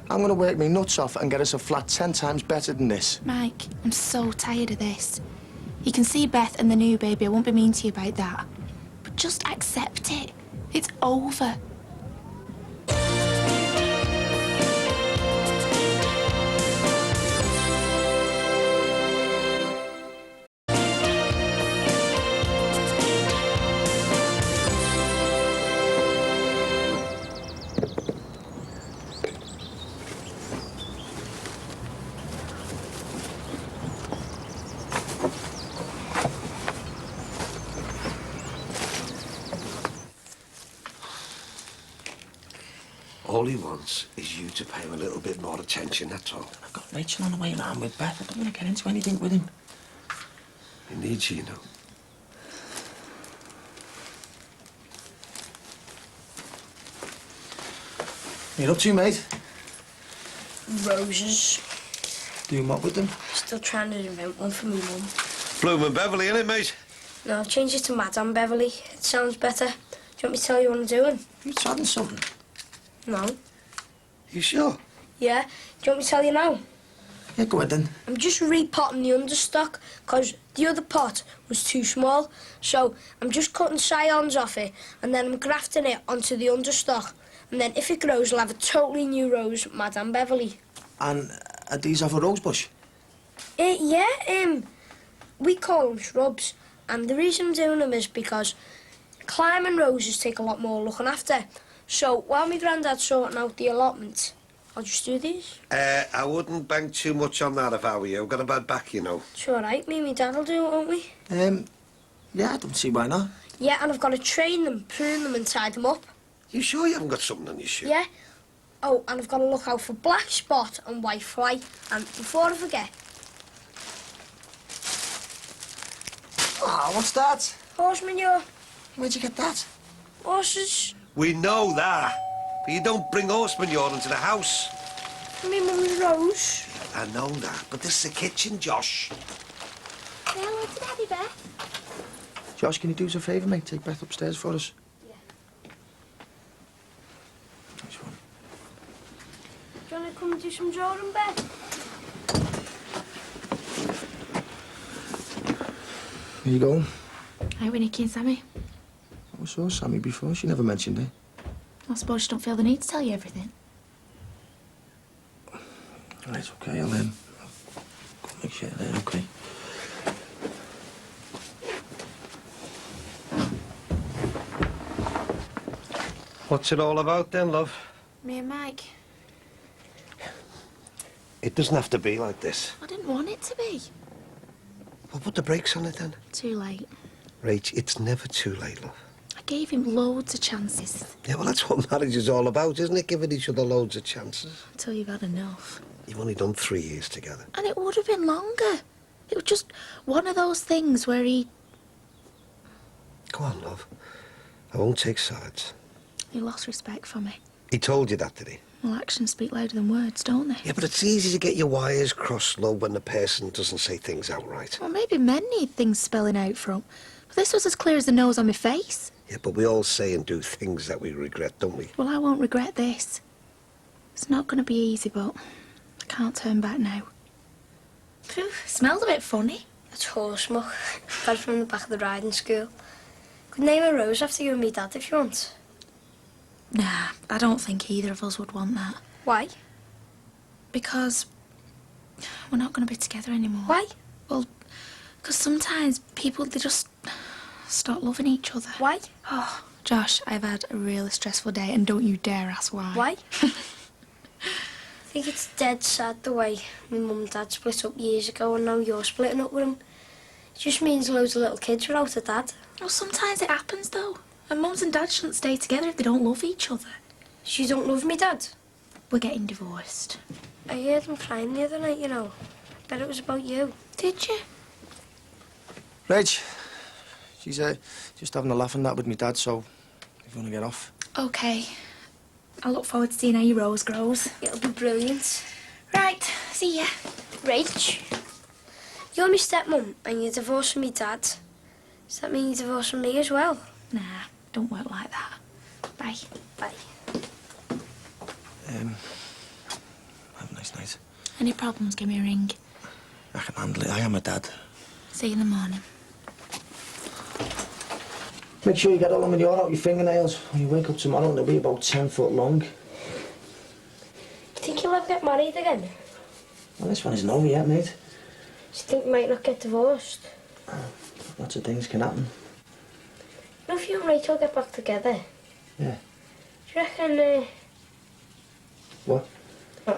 I'm going to work me nuts off and get us a flat 10 times better than this. Mike, I'm so tired of this. You can see Beth and the new baby. I won't be mean to you about that. But just accept it. It's over. All he wants is you to pay him a little bit more attention, that's all. I've got Rachel on the way around with Beth. I don't want to get into anything with him. He needs you, you know. What are you up to, mate? Roses. Doing what with them? Still trying to invent one for me, Mum. Bloomin' Beverly, innit, mate? No, I've changed it to Madame Beverly. It sounds better. Do you want me to tell you what I'm doing? You starting something? No. You sure? Yeah? Do you want me to tell you now? Yeah, go ahead then. I'm just repotting the understock because the other pot was too small. So I'm just cutting scions off it and then I'm grafting it onto the understock. And then if it grows, I'll have a totally new rose, Madame Beverly. And are these off a rose bush? Yeah, we call them shrubs. And the reason I'm doing them is because climbing roses take a lot more looking after. So while my granddad's sorting out the allotment, I'll just do these. I wouldn't bank too much on that if I were you. I've got a bad back, you know. It's all right. Me and my dad will do it, won't we? Yeah, I don't see why not. Yeah, and I've got to train them, prune them and tie them up. You sure you haven't got something on your shoe? Yeah. Oh, and I've got to look out for black spot and white fly. And before I forget... Ah, what's that? Horse manure. Where'd you get that? Horses. We know that. But you don't bring horse manure into the house. Me mum's rose. I know that, but this is the kitchen, Josh. Say hello to Daddy, Beth. Josh, can you do us a favour, mate? Take Beth upstairs for us. Yeah. Nice one. Do you want to come and do some drawing, Beth? Here you go. How are Nicky and Sammy? I saw Sammy before. She never mentioned it. I suppose you don't feel the need to tell you everything. Right, okay, I'll go and make sure they're okay. What's it all about then, love? Me and Mike. It doesn't have to be like this. I didn't want it to be. Well, put the brakes on it then. Too late. Rach, it's never too late, love. I gave him loads of chances. Yeah, well, that's what marriage is all about, isn't it? Giving each other loads of chances. Until you've had enough. You've only done 3 years together. And it would have been longer. It was just one of those things where he Come on, love. I won't take sides. lost respect for me. He told you that, did he? Well, actions speak louder than words, don't they? Yeah, but it's easy to get your wires crossed, love, when the person doesn't say things outright. Well, maybe men need things spelling out for 'em. But this was as clear as the nose on my face. Yeah, but we all say and do things that we regret, don't we? Well, I won't regret this. It's not going to be easy, but I can't turn back now. Phew, smells a bit funny. It's horse muck. Got it from the back of the riding school. Could name a rose after you and me dad if you want. Nah, I don't think either of us would want that. Why? Because we're not going to be together anymore. Why? Well, because sometimes people, they just stop loving each other. Why? Oh, Josh, I've had a really stressful day, and don't you dare ask why. Why? I think it's dead sad the way my mum and dad split up years ago and now you're splitting up with them. It just means loads of little kids without a dad. Well, sometimes it happens, though. And mums and dads shouldn't stay together if they don't love each other. So you don't love me, Dad? We're getting divorced. I heard him crying the other night, you know. I bet it was about you. Did you? Reg, she's just having a laugh and that with me dad, so if you want to get off. OK. I look forward to seeing how your rose grows. It'll be brilliant. Right, see ya. Rach, you're my stepmum and you're divorced from me dad. Does that mean you're divorced from me as well? Nah, don't work like that. Bye. Bye. Have a nice night. Any problems, give me a ring. I can handle it. I am a dad. See you in the morning. Make sure you get all them in the oil out your fingernails. When you wake up tomorrow, they'll be about 10 foot long. Do you think you'll ever get married again? Well, this one isn't over yet, mate. Do you think you might not get divorced? Lots of things can happen. You know, if you and Rachel get back together, Yeah. do you reckon, What? uh,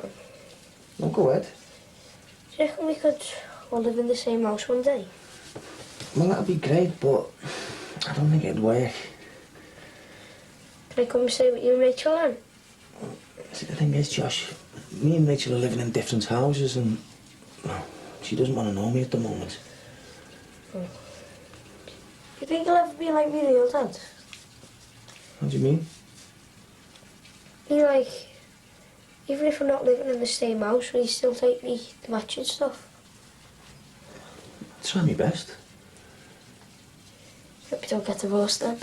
No, go ahead. do you reckon we could all live in the same house one day? Well, that'd be great, but I don't think it'd work. Can I come and stay with you and Rachel then? See, the thing is, Josh, me and Rachel are living in different houses and, well, she doesn't want to know me at the moment. Do you think you'll ever be like me real dad? How do you mean? You know, like, even if we're not living in the same house, will you still take me to match and stuff? I'll try my best. Hope you don't get divorced then.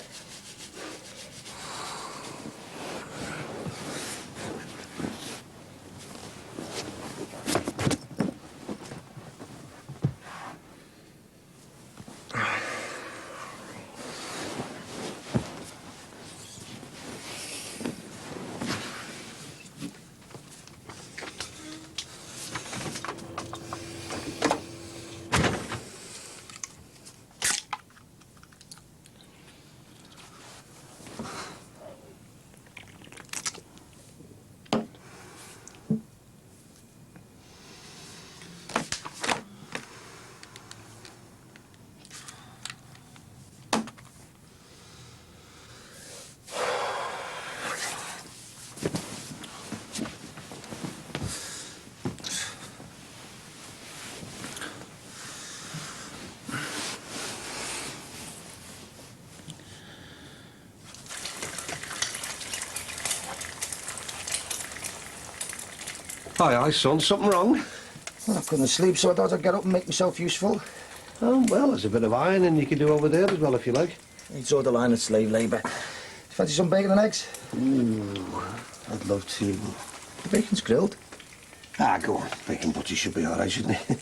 Aye, son, something wrong? Well, I couldn't sleep, so I thought I'd get up and make myself useful. Oh, well, there's a bit of ironing you can do over there as well, if you like. You draw the line at slave labour. Fancy some bacon and eggs? Ooh, I'd love to. The bacon's grilled. Ah, go on. Bacon butty should be all right, shouldn't it?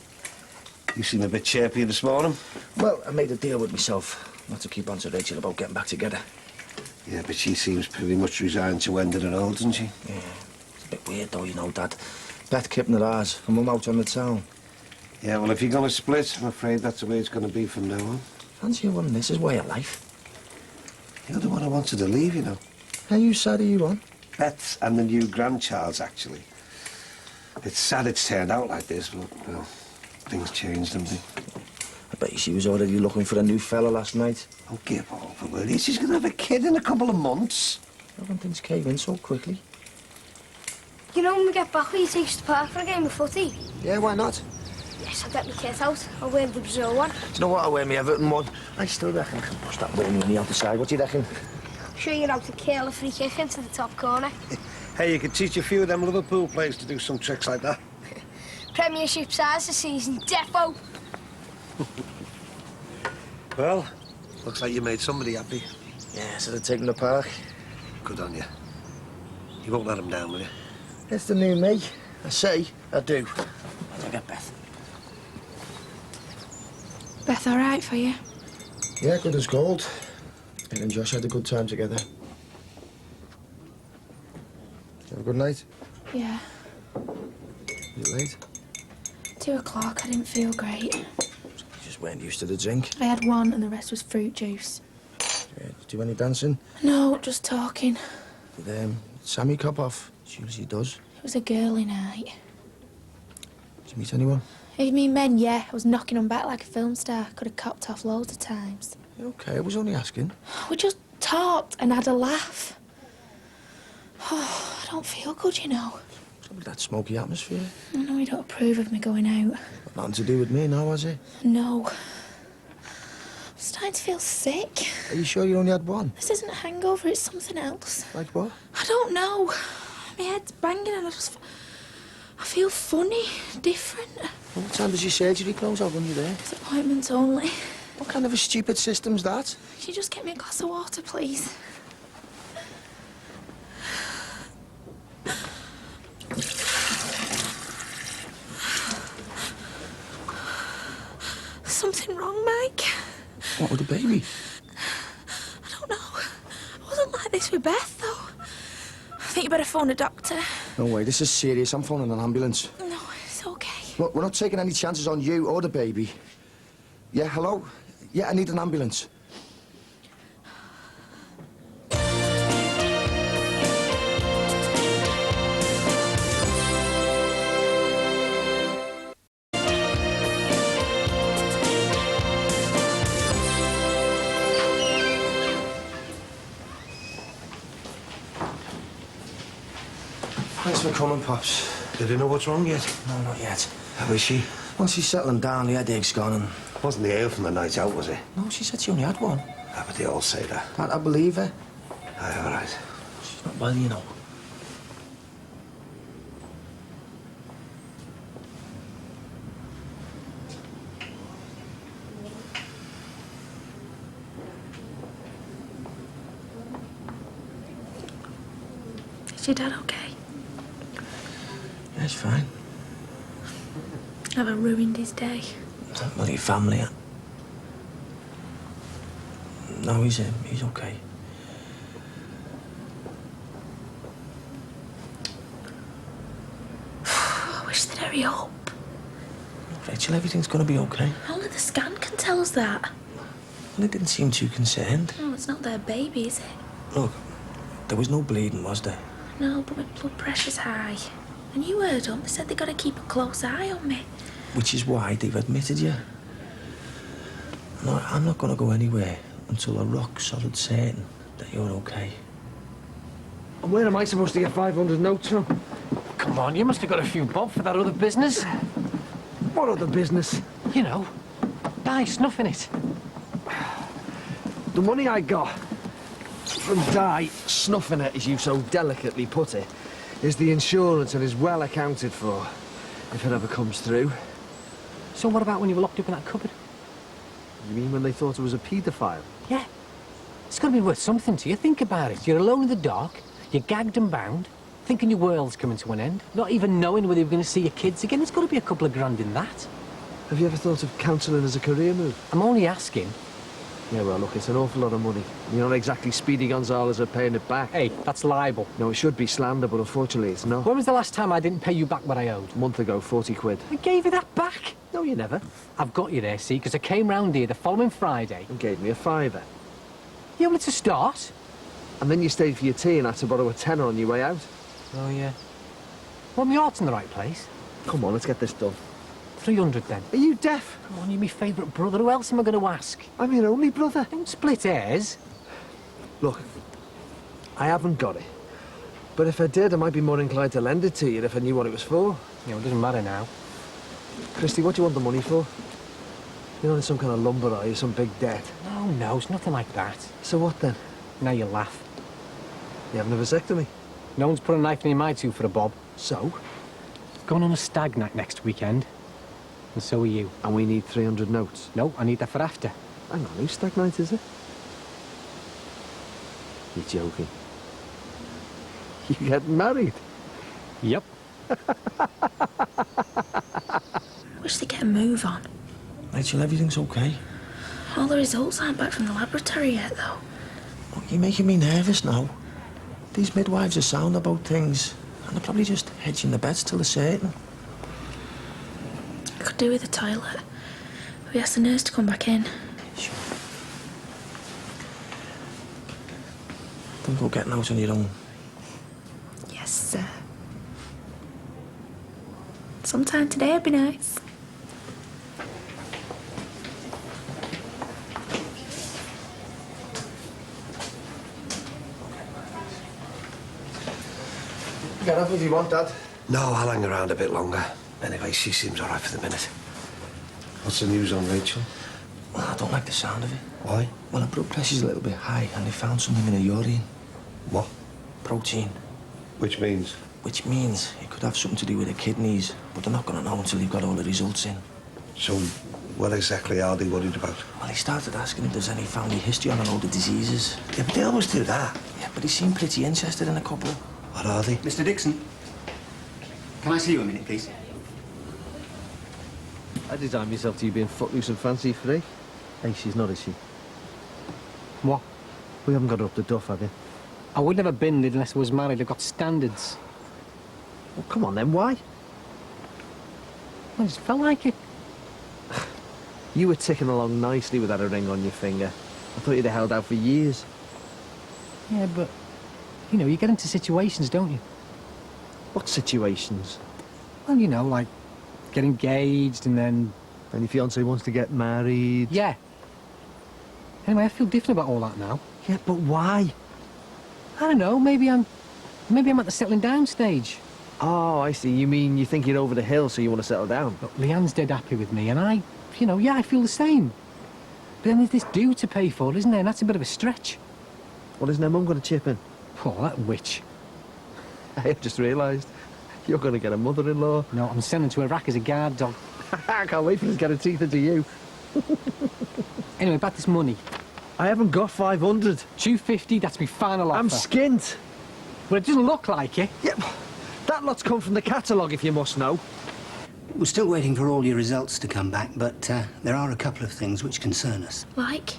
You seem a bit chirpy this morning. Well, I made a deal with myself not to keep on to Rachel about getting back together. Yeah, but she seems pretty much resigned to ending it all, doesn't she? Yeah, it's a bit weird though, you know, Dad. Beth keeping her ours, and Mum out on the town. Yeah, well, if you're going to split, I'm afraid that's the way it's going to be from now on. Fancy one, this is way of life. You're the one I wanted to leave, you know. How you sad are you on? Beth's and the new grandchild's, actually. It's sad it's turned out like this, but, well, things changed, haven't they? I bet you she was already looking for a new fella last night. Oh, give over, will you? She's going to have a kid in a couple of months. How can things cave in so quickly? You know, when we get back, will you take us to the park for a game of footy? Yeah, why not? Yes, I'll get my kit out. I'll wear the Brazil one. Do you know what? I'll wear me Everton one. I still reckon I can push that ball on the outer side. What do you reckon? I'm sure you're out to curl a free kick into the top corner. Hey, you could teach a few of them Liverpool players to do some tricks like that. Premiership size this season, defo. Well, looks like you made somebody happy. Yeah, so they're taking the park. Good on you. You won't let them down, will you? It's the new me. I say, I do. I'll get Beth. Beth, all right for you? Yeah, good as gold. Me and Josh had a good time together. Have a good night? Yeah. Is it late? 2 o'clock, I didn't feel great. You just weren't used to the drink. I had one and the rest was fruit juice. Do any dancing? No, just talking. Did Sammy cop off? She usually does. It was a girly night. Did you meet anyone? If you mean men, yeah. I was knocking them back like a film star. Could have copped off loads of times. Okay, I was only asking. We just talked and had a laugh. Oh, I don't feel good, you know. Something that smoky atmosphere. I know you don't approve of me going out. Got nothing to do with me now, has it? No. I'm starting to feel sick. Are you sure you only had one? This isn't a hangover, it's something else. Like what? I don't know. My head's banging and I feel funny, different. Well, what time does your surgery close? I'll run you there. It's appointments only. What kind of a stupid system's that? Could you just get me a glass of water, please? Something wrong, Mike? What with the baby? I don't know. I wasn't like this with Beth, though. I think you better phone a doctor. No way, this is serious. I'm phoning an ambulance. No, it's okay. Look, we're not taking any chances on you or the baby. Yeah, hello? Yeah, I need an ambulance. Thanks for coming, Pops. Did you know what's wrong yet? No, not yet. How is she? Once she's settling down, the headache's gone and... Wasn't the ale from the night out, was it? No, she said she only had one. Ah, but they all say that. I believe her. Aye, all right. She's not well, you know. Is your dad okay? Yeah, it's fine. Have I ruined his day? Well, your family... No, he's okay. I wish they'd hurry up. Rachel, everything's gonna be okay. Only the scan can tell us that. Well, they didn't seem too concerned. Oh, it's not their baby, is it? Look, there was no bleeding, was there? No, but my blood pressure's high. And you heard them. They said they got to keep a close eye on me. Which is why they've admitted you. No, I'm not gonna go anywhere until I'm rock solid certain that you're okay. And where am I supposed to get 500 notes from? Come on, you must have got a few bob for that other business. What other business? You know, Di snuffing it. The money I got from Di snuffing it, as you so delicately put it, is the insurance and is well accounted for, if it ever comes through. So what about when you were locked up in that cupboard? You mean when they thought it was a paedophile? Yeah. It's got to be worth something to you. Think about it. You're alone in the dark, you're gagged and bound, thinking your world's coming to an end, not even knowing whether you're going to see your kids again. There's got to be a couple of grand in that. Have you ever thought of counselling as a career move? I'm only asking. Yeah, well, look, it's an awful lot of money. You're not exactly Speedy Gonzales at paying it back. Hey, that's libel. No, it should be slander, but unfortunately it's not. When was the last time I didn't pay you back what I owed? A month ago, 40 quid. I gave you that back. No, you never. I've got you there, see, because I came round here the following Friday. And gave me a fiver. Yeah, well, it's a start. And then you stayed for your tea and had to borrow a tenner on your way out. Oh, yeah. Well, my heart's in the right place. Come on, let's get this done. 300 then. Are you deaf? Come on, you're my favourite brother. Who else am I going to ask? I'm your only brother. Don't split hairs. Look, I haven't got it. But if I did, I might be more inclined to lend it to you if I knew what it was for. You know, it doesn't matter now. Christy, what do you want the money for? You're not in some kind of lumber, are you? Some big debt? No, it's nothing like that. So what then? Now you laugh. You having a vasectomy? No one's put a knife in my tooth for a bob. So? Going on a stag night next weekend. And so are you. And we need 300 notes. No, I need that for after. Hang on, whose stag night is it? You're joking. You're getting married? Yep. Wish they'd get a move on. Rachel, everything's okay. All the results aren't back from the laboratory yet, though. Look, you're making me nervous now. These midwives are sound about things, and they're probably just hedging the bets till they're certain. I could do with the toilet. We asked the nurse to come back in. Sure. Don't go getting out on your own. Yes, sir. Sometime today would be nice. Get up if you want, Dad. No, I'll hang around a bit longer. Anyway, she seems all right for the minute. What's the news on Rachel? Well, I don't like the sound of it. Why? Well, her blood pressure's a little bit high, and they found something in her urine. What? Protein. Which means? Which means it could have something to do with her kidneys, but they're not going to know until they've got all the results in. So, what exactly are they worried about? Well, he started asking if there's any family history on all the diseases. Yeah, but they always do that. Yeah, but he seemed pretty interested in a couple. What are they? Mr. Dixon, can I see you a minute, please? I designed myself to you being footloose and fancy free. Hey, she's not, is she? What? We haven't got her up the duff, have you? I would never have been unless I was married. I've got standards. Well, come on then, why? I just felt like it. You were ticking along nicely without a ring on your finger. I thought you'd have held out for years. Yeah, but, you know, you get into situations, don't you? What situations? Well, you know, like, get engaged and then... And your fiancé wants to get married. Yeah. Anyway, I feel different about all that now. Yeah, but why? I don't know, maybe I'm at the settling down stage. Oh, I see. You mean you think you're over the hill, so you want to settle down? Look, Leanne's dead happy with me, and I, you know, yeah, I feel the same. But then there's this due to pay for, isn't there? And that's a bit of a stretch. Well, isn't her mum going to chip in? Oh, that witch. I've just realised. You're going to get a mother-in-law. No, I'm sending to Iraq as a guard dog. I can't wait for her to get her teeth into you. Anyway, about this money. I haven't got 500. 250, that's my final offer. I'm skint. Well, it doesn't look like it. Yep. That lot's come from the catalogue, if you must know. We're still waiting for all your results to come back, but there are a couple of things which concern us. Like?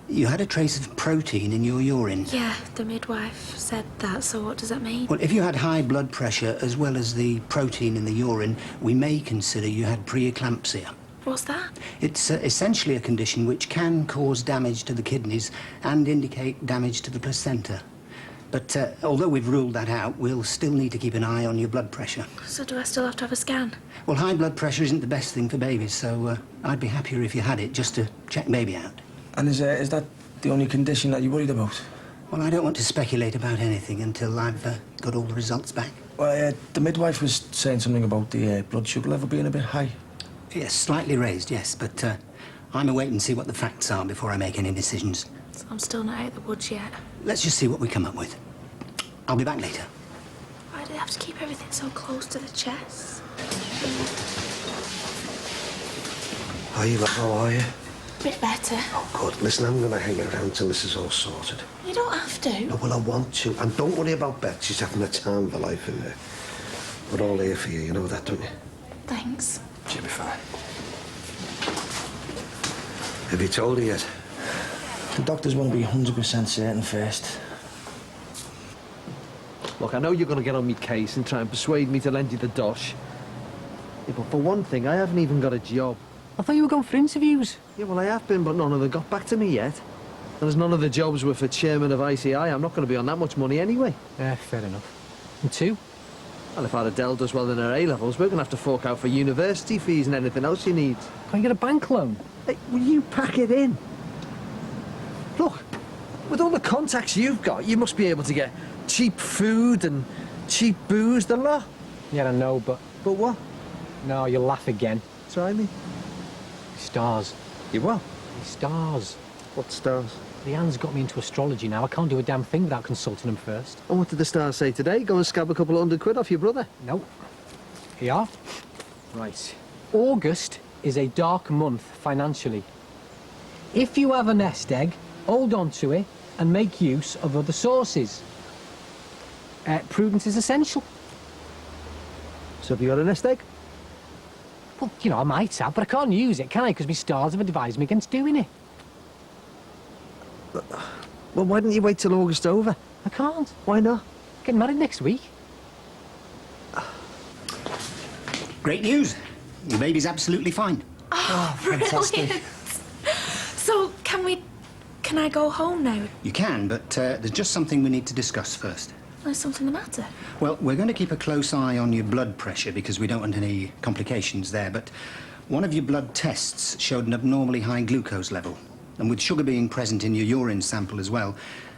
You had a trace of protein in your urine. Yeah, the midwife said that, so what does that mean? Well, if you had high blood pressure as well as the protein in the urine, we may consider you had preeclampsia. What's that? It's essentially a condition which can cause damage to the kidneys and indicate damage to the placenta. But although we've ruled that out, we'll still need to keep an eye on your blood pressure. So do I still have to have a scan? Well, high blood pressure isn't the best thing for babies, so I'd be happier if you had it just to check baby out. And is that the only condition that you're worried about? Well, I don't want to speculate about anything until I've got all the results back. Well, the midwife was saying something about the blood sugar level being a bit high. Yes, slightly raised, yes, but I'm a wait and see what the facts are before I make any decisions. So I'm still not out of the woods yet. Let's just see what we come up with. I'll be back later. Why do they have to keep everything so close to the chest? Are you, love? How are you? Bit better. Oh, good. Listen, I'm going to hang around till this is all sorted. You don't have to. No, well, I want to. And don't worry about Beth. She's having a time of her life in there. We're all here for you. You know that, don't you? Thanks. She'll be fine. Have you told her yet? The doctors won't be 100% certain first. Look, I know you're going to get on me case and try and persuade me to lend you the dosh. Yeah, but for one thing, I haven't even got a job. I thought you were going for interviews. Yeah, well, I have been, but none of them got back to me yet. And as none of the jobs were for chairman of ICI, I'm not going to be on that much money anyway. Yeah, fair enough. And two? Well, if Adele does well in her A-levels, we're going to have to fork out for university fees and anything else you need. Can you get a bank loan? Hey, will you pack it in? Look, with all the contacts you've got, you must be able to get cheap food and cheap booze, the lot. Yeah, I know, but... But what? No, you'll laugh again. Try me. Stars. You what? Stars. What stars? Leanne's got me into astrology now. I can't do a damn thing without consulting them first. And what did the stars say today? Go and scab a couple of £100 off your brother? Nope. Here you are. Right. August is a dark month financially. If you have a nest egg, hold on to it and make use of other sources. Prudence is essential. So have you got a nest egg? Well, you know, I might have, but I can't use it, can I? Because my stars have advised me against doing it. Well, why didn't you wait till August over? I can't. Why not? Getting married next week. Great news. Your baby's absolutely fine. Oh, brilliant. So, can Can I go home now? You can, but there's just something we need to discuss first. Is something the matter? Well, we're going to keep a close eye on your blood pressure because we don't want any complications there, but one of your blood tests showed an abnormally high glucose level. And with sugar being present in your urine sample as well,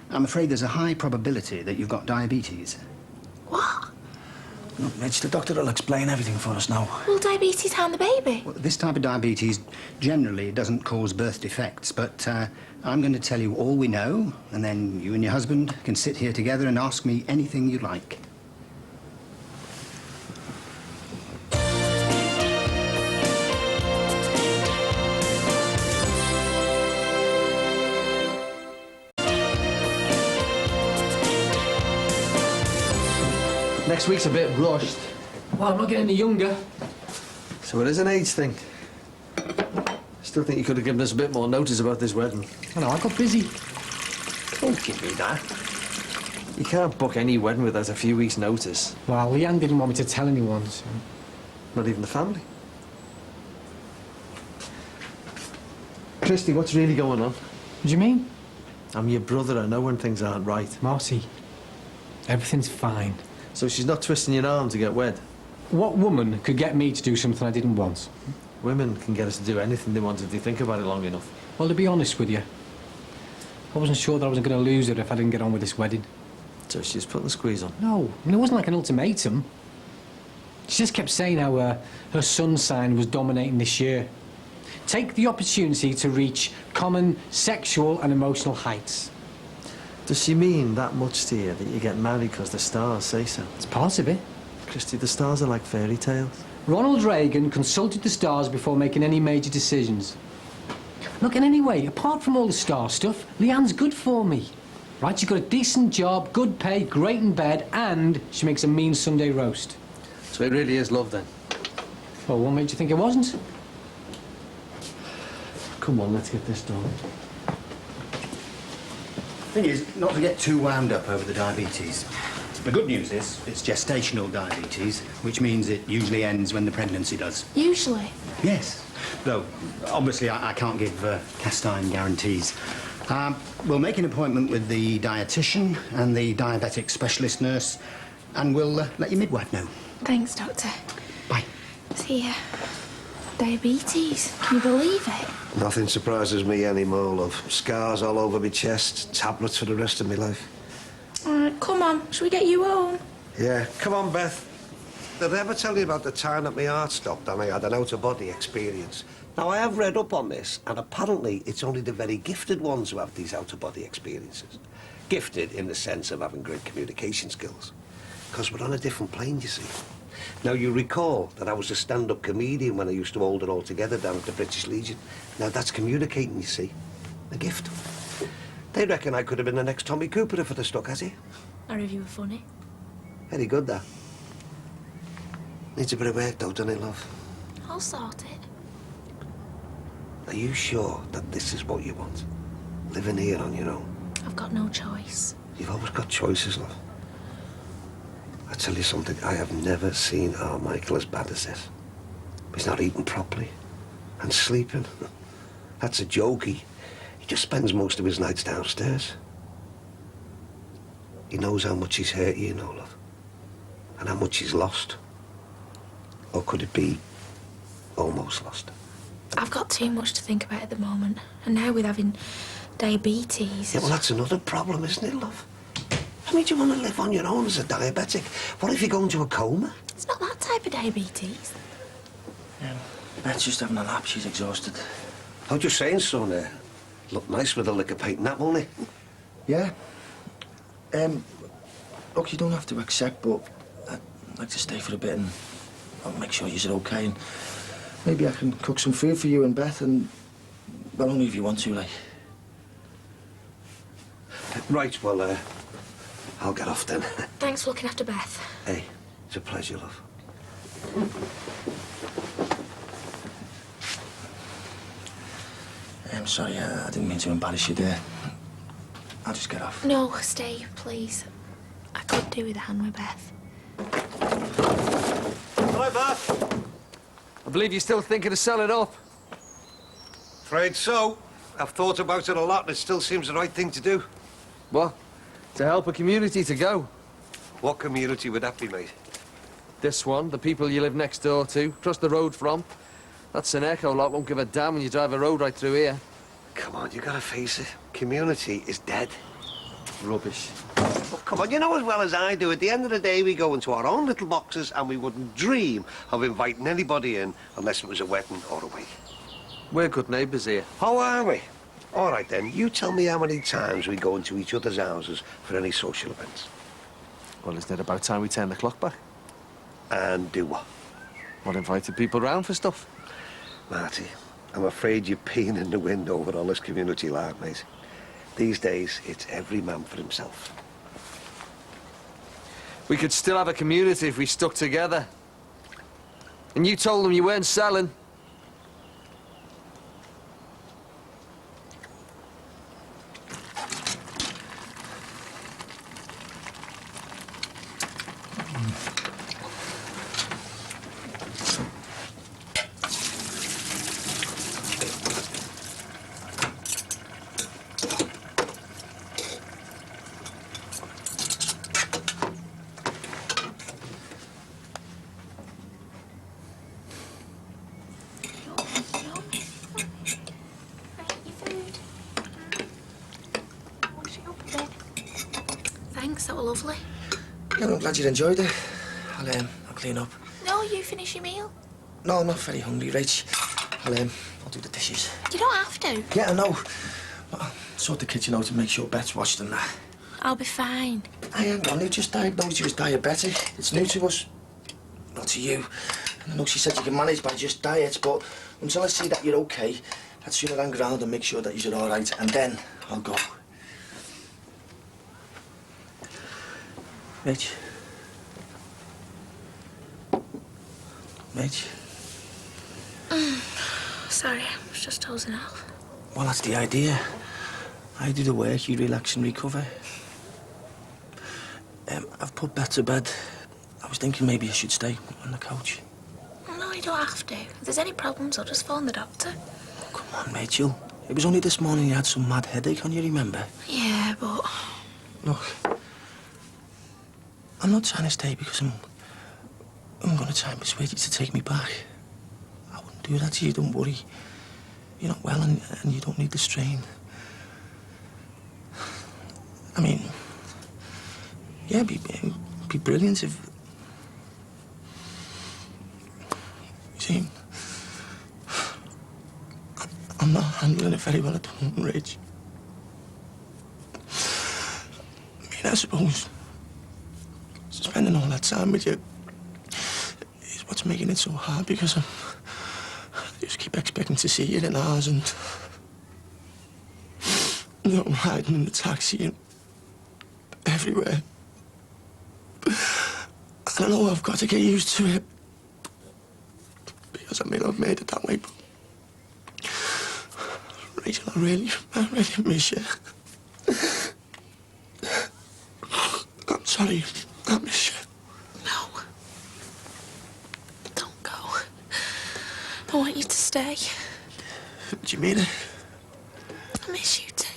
I'm afraid there's a high probability that you've got diabetes. What? Look, Mitch, the doctor will explain everything for us now. Will diabetes harm the baby? Well, this type of diabetes generally doesn't cause birth defects, but I'm going to tell you all we know, and then you and your husband can sit here together and ask me anything you like. Next week's a bit rushed. Well, I'm not getting any younger. So it is an age thing. Still think you could have given us a bit more notice about this wedding. I know, I got busy. Don't give me that. You can't book any wedding without a few weeks' notice. Well, Leanne didn't want me to tell anyone, so... Not even the family. Christy, what's really going on? What do you mean? I'm your brother. I know when things aren't right. Marcy, everything's fine. So she's not twisting your arm to get wed? What woman could get me to do something I didn't want? Women can get us to do anything they want if they think about it long enough. Well, to be honest with you, I wasn't sure that I was going to lose her if I didn't get on with this wedding. So she's putting the squeeze on? No, I mean, it wasn't like an ultimatum. She just kept saying how her sun sign was dominating this year. Take the opportunity to reach common sexual and emotional heights. Does she mean that much to you, that you get married because the stars say so? It's part of it. Christy, the stars are like fairy tales. Ronald Reagan consulted the stars before making any major decisions. Look, and anyway, apart from all the star stuff, Leanne's good for me. Right, she's got a decent job, good pay, great in bed, and she makes a mean Sunday roast. So it really is love, then? Well, what made you think it wasn't? Come on, let's get this done. Thing is, not to get too wound up over the diabetes. The good news is, it's gestational diabetes, which means it usually ends when the pregnancy does. Usually. Yes. Though, obviously, I can't give cast-iron guarantees. We'll make an appointment with the dietitian and the diabetic specialist nurse, and we'll let your midwife know. Thanks, Doctor. Bye. See ya. Diabetes. Can you believe it? Nothing surprises me anymore, love. Scars all over my chest, tablets for the rest of my life. Come on. Shall we get you home? Yeah, come on, Beth. Did I ever tell you about the time that my heart stopped and I had an out-of-body experience? Now, I have read up on this, and apparently it's only the very gifted ones who have these out-of-body experiences. Gifted in the sense of having great communication skills. Because we're on a different plane, you see. Now, you recall that I was a stand-up comedian when I used to hold it all together down at the British Legion. Now, that's communicating, you see. A gift. They reckon I could have been the next Tommy Cooper if I'd have stuck, has he? Or if you were funny. Very good, that. Needs a bit of work, though, doesn't it, love? I'll sort it. Are you sure that this is what you want? Living here on your own? I've got no choice. You've always got choices, love. I tell you something, I have never seen our Michael as bad as this. He's not eating properly. And sleeping. That's a joke. He just spends most of his nights downstairs. He knows how much he's hurt you, love. And how much he's lost. Or could it be almost lost? I've got too much to think about at the moment. And now with having diabetes... Yeah, well, that's another problem, isn't it, love? I mean, do you want to live on your own as a diabetic? What if you go into a coma? It's not that type of diabetes. Beth's just having a nap. She's exhausted. I was just saying, son, look nice with a liquor paint nap, won't it? Yeah. Look, you don't have to accept, but I'd like to stay for a bit and I'll make sure you're okay. And maybe I can cook some food for you and Beth, and well, only if you want to, like. Right, well, I'll get off then. Thanks for looking after Beth. Hey, it's a pleasure, love. I'm sorry, I didn't mean to embarrass you there. I'll just get off. No, stay, please. I could do with a hand with Beth. Hi, Beth. I believe you're still thinking of selling up. Afraid so. I've thought about it a lot and it still seems the right thing to do. What? To help a community to go. What community would that be, mate? This one, the people you live next door to, across the road from. That Seneco lot won't give a damn when you drive a road right through here. Come on, you gotta face it. Community is dead. Rubbish. Oh, come on, you know as well as I do, at the end of the day we go into our own little boxes and we wouldn't dream of inviting anybody in unless it was a wedding or a wake. We're good neighbours here. How are we? All right then, you tell me how many times we go into each other's houses for any social events. Well, isn't it about time we turn the clock back? And do what? Well, invited people round for stuff. Marty, I'm afraid you're peeing in the wind over all this community life, mate. These days, it's every man for himself. We could still have a community if we stuck together. And you told them you weren't selling. Thanks, that were lovely. Yeah, I'm glad you enjoyed it. I'll clean up. No, you finish your meal. No, I'm not very hungry, Rach. I'll do the dishes. You don't have to. Yeah, I know. I'll sort the kitchen out and make sure Bet's washed and that. I'll be fine. I ain't gone. They just diagnosed you as diabetic. It's new to us. Not to you. And I know she said you can manage by just diet, but until I see that you're okay, I'd sooner hang around and make sure that you're all right, and then I'll go. Mitch. Mitch. Sorry, I was just dozing off. Well, that's the idea. I do the work, you relax and recover. I've put Bet to bed. I was thinking maybe I should stay on the couch. No, you don't have to. If there's any problems, I'll just phone the doctor. Oh, come on, Rachel. It was only this morning you had some mad headache, can you remember? Yeah, but... Look, I'm not trying to stay because I'm going to try and persuade you to take me back. I wouldn't do that to you, don't worry. You're not well and you don't need the strain. I mean, yeah, it'd be brilliant if... You see, I'm not handling it very well at the moment, Rach. I mean, I suppose spending all that time with you is what's making it so hard because I just keep expecting to see you in ours and you know, I'm riding in the taxi and everywhere. I don't know, I've got to get used to it because I may not have made it that way, but Rachel, I really miss you. I'm sorry, I miss you. No. Don't go. I want you to stay. Do you mean it? I miss you too.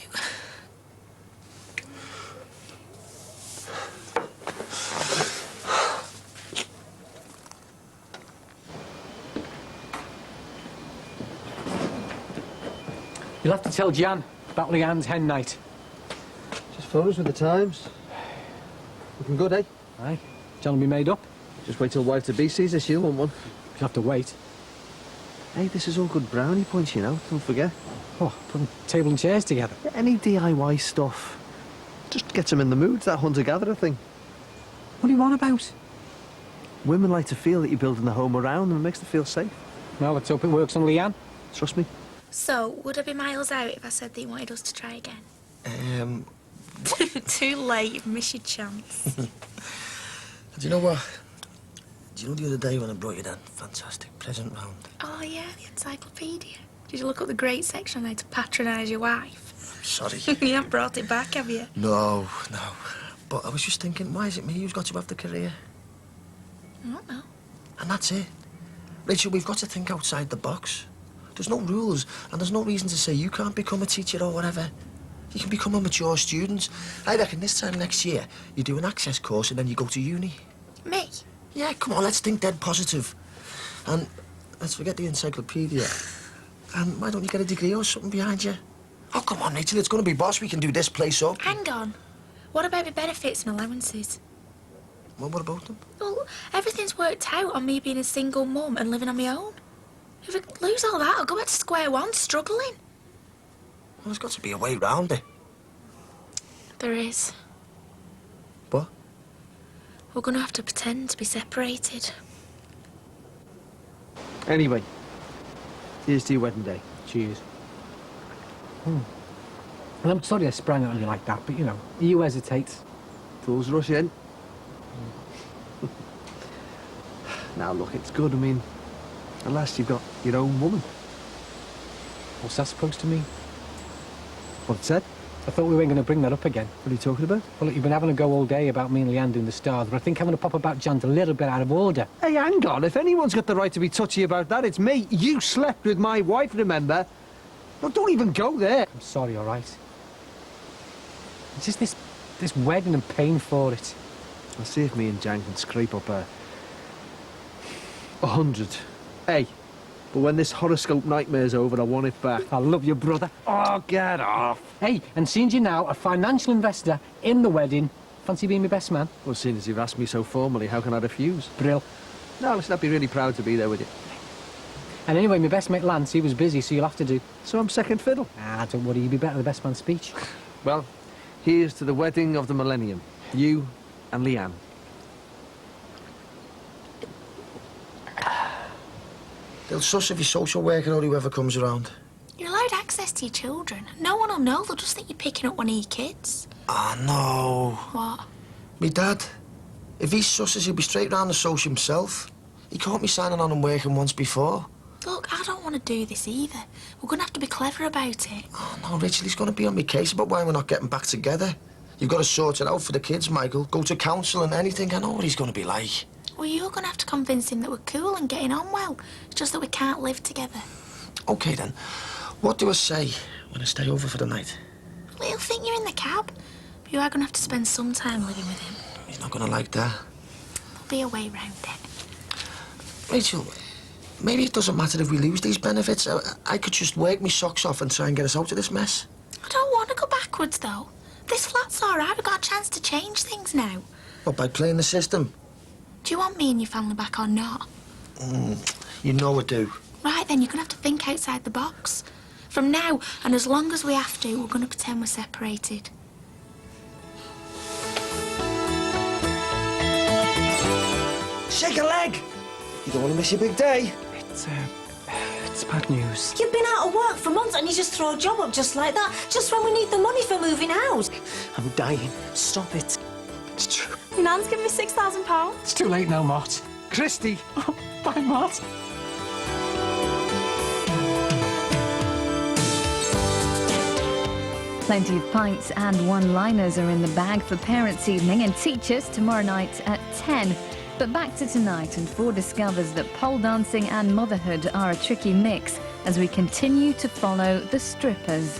You'll have to tell Jan about Leanne's hen night. Just phone us with the times. Looking good, eh? Aye. Jan will be made up. Just wait till wife-to-be sees us, she'll want one. You'll have to wait. Hey, this is all good brownie points, you know. Don't forget. Oh, putting table and chairs together. Yeah, any DIY stuff. Just gets them in the mood, that hunter-gatherer thing. What do you want about? Women like to feel that you're building the home around them. It makes them feel safe. Well, let's hope it works on Leanne. Trust me. So, would I be miles out if I said that you wanted us to try again? Too late, you've missed your chance. Do you know what? Do you know the other day when I brought you that fantastic present round? Oh, yeah, the encyclopedia. Did you look up the great section there to patronise your wife? Sorry. You haven't brought it back, have you? No. But I was just thinking, why is it me who's got to have the career? I don't know. And that's it. Rachel, we've got to think outside the box. There's no rules, and there's no reason to say you can't become a teacher or whatever. You can become a mature student. I reckon this time next year, you do an access course and then you go to uni. Me? Yeah, come on, let's think dead positive. And let's forget the encyclopedia. And why don't you get a degree or something behind you? Oh, come on, Rachel, it's going to be boss. We can do this place up. Hang on. What about my benefits and allowances? Well, what about them? Well, everything's worked out on me being a single mum and living on my own. If I lose all that, I'll go back to square one, struggling. Well, there's got to be a way round it. There is. What? We're going to have to pretend to be separated. Anyway, here's to your wedding day. Cheers. And I'm sorry I sprang it on you like that, but, you know, you hesitate. Fools rush in. Now, look, it's good. I mean, at last you've got your own woman. What's that supposed to mean? What it said? I thought we weren't going to bring that up again. What are you talking about? Well, look, you've been having a go all day about me and Leanne doing the stars, but I think having a pop about Jan's a little bit out of order. Hey, hang on. If anyone's got the right to be touchy about that, it's me. You slept with my wife, remember? Look, don't even go there. I'm sorry, all right? It's just this wedding and paying for it. I'll see if me and Jan can scrape up 100. Hey, but when this horoscope nightmare's over, I want it back. I love you, brother. Oh, get off. Hey, and seeing you now, a financial investor in the wedding, fancy being my best man? Well, seeing as you've asked me so formally, how can I refuse? Brill. No, listen, I'd be really proud to be there with you. And anyway, my best mate Lance, he was busy, so you'll have to do. So I'm second fiddle. Ah, don't worry, you'll be better at the best man speech. Well, here's to the wedding of the millennium. You and Leanne. They'll suss if you're social worker or whoever comes around. You're allowed access to your children. No one will know. They'll just think you're picking up one of your kids. Oh, no. What? Me dad. If he susses, he'll be straight round the social himself. He caught me signing on and working once before. Look, I don't want to do this either. We're going to have to be clever about it. Oh, no, Rachel, he's going to be on my case about why we're not getting back together. You've got to sort it out for the kids, Michael. Go to council and anything. I know what he's going to be like. Well, you're going to have to convince him that we're cool and getting on well. It's just that we can't live together. OK, then. What do I say when I stay over for the night? Well, he'll think you're in the cab. But you are going to have to spend some time living with him. He's not going to like that. There'll be a way round it. Rachel, maybe it doesn't matter if we lose these benefits. I could just work my socks off and try and get us out of this mess. I don't want to go backwards, though. This flat's all right. We've got a chance to change things now. What, by playing the system? Do you want me and your family back or not? You know I do. Right, then, you're going to have to think outside the box. From now, and as long as we have to, we're going to pretend we're separated. Shake a leg! You don't want to miss your big day. It's bad news. You've been out of work for months and you just throw a job up just like that, just when we need the money for moving out. I'm dying. Stop it. It's true. Your nan's given me £6,000. It's too late now, Mart. Christy! Oh, bye, Mart. Plenty of pints and one-liners are in the bag for Parents' Evening and Teachers tomorrow night at 10. But back to tonight, and Ford discovers that pole dancing and motherhood are a tricky mix as we continue to follow the strippers.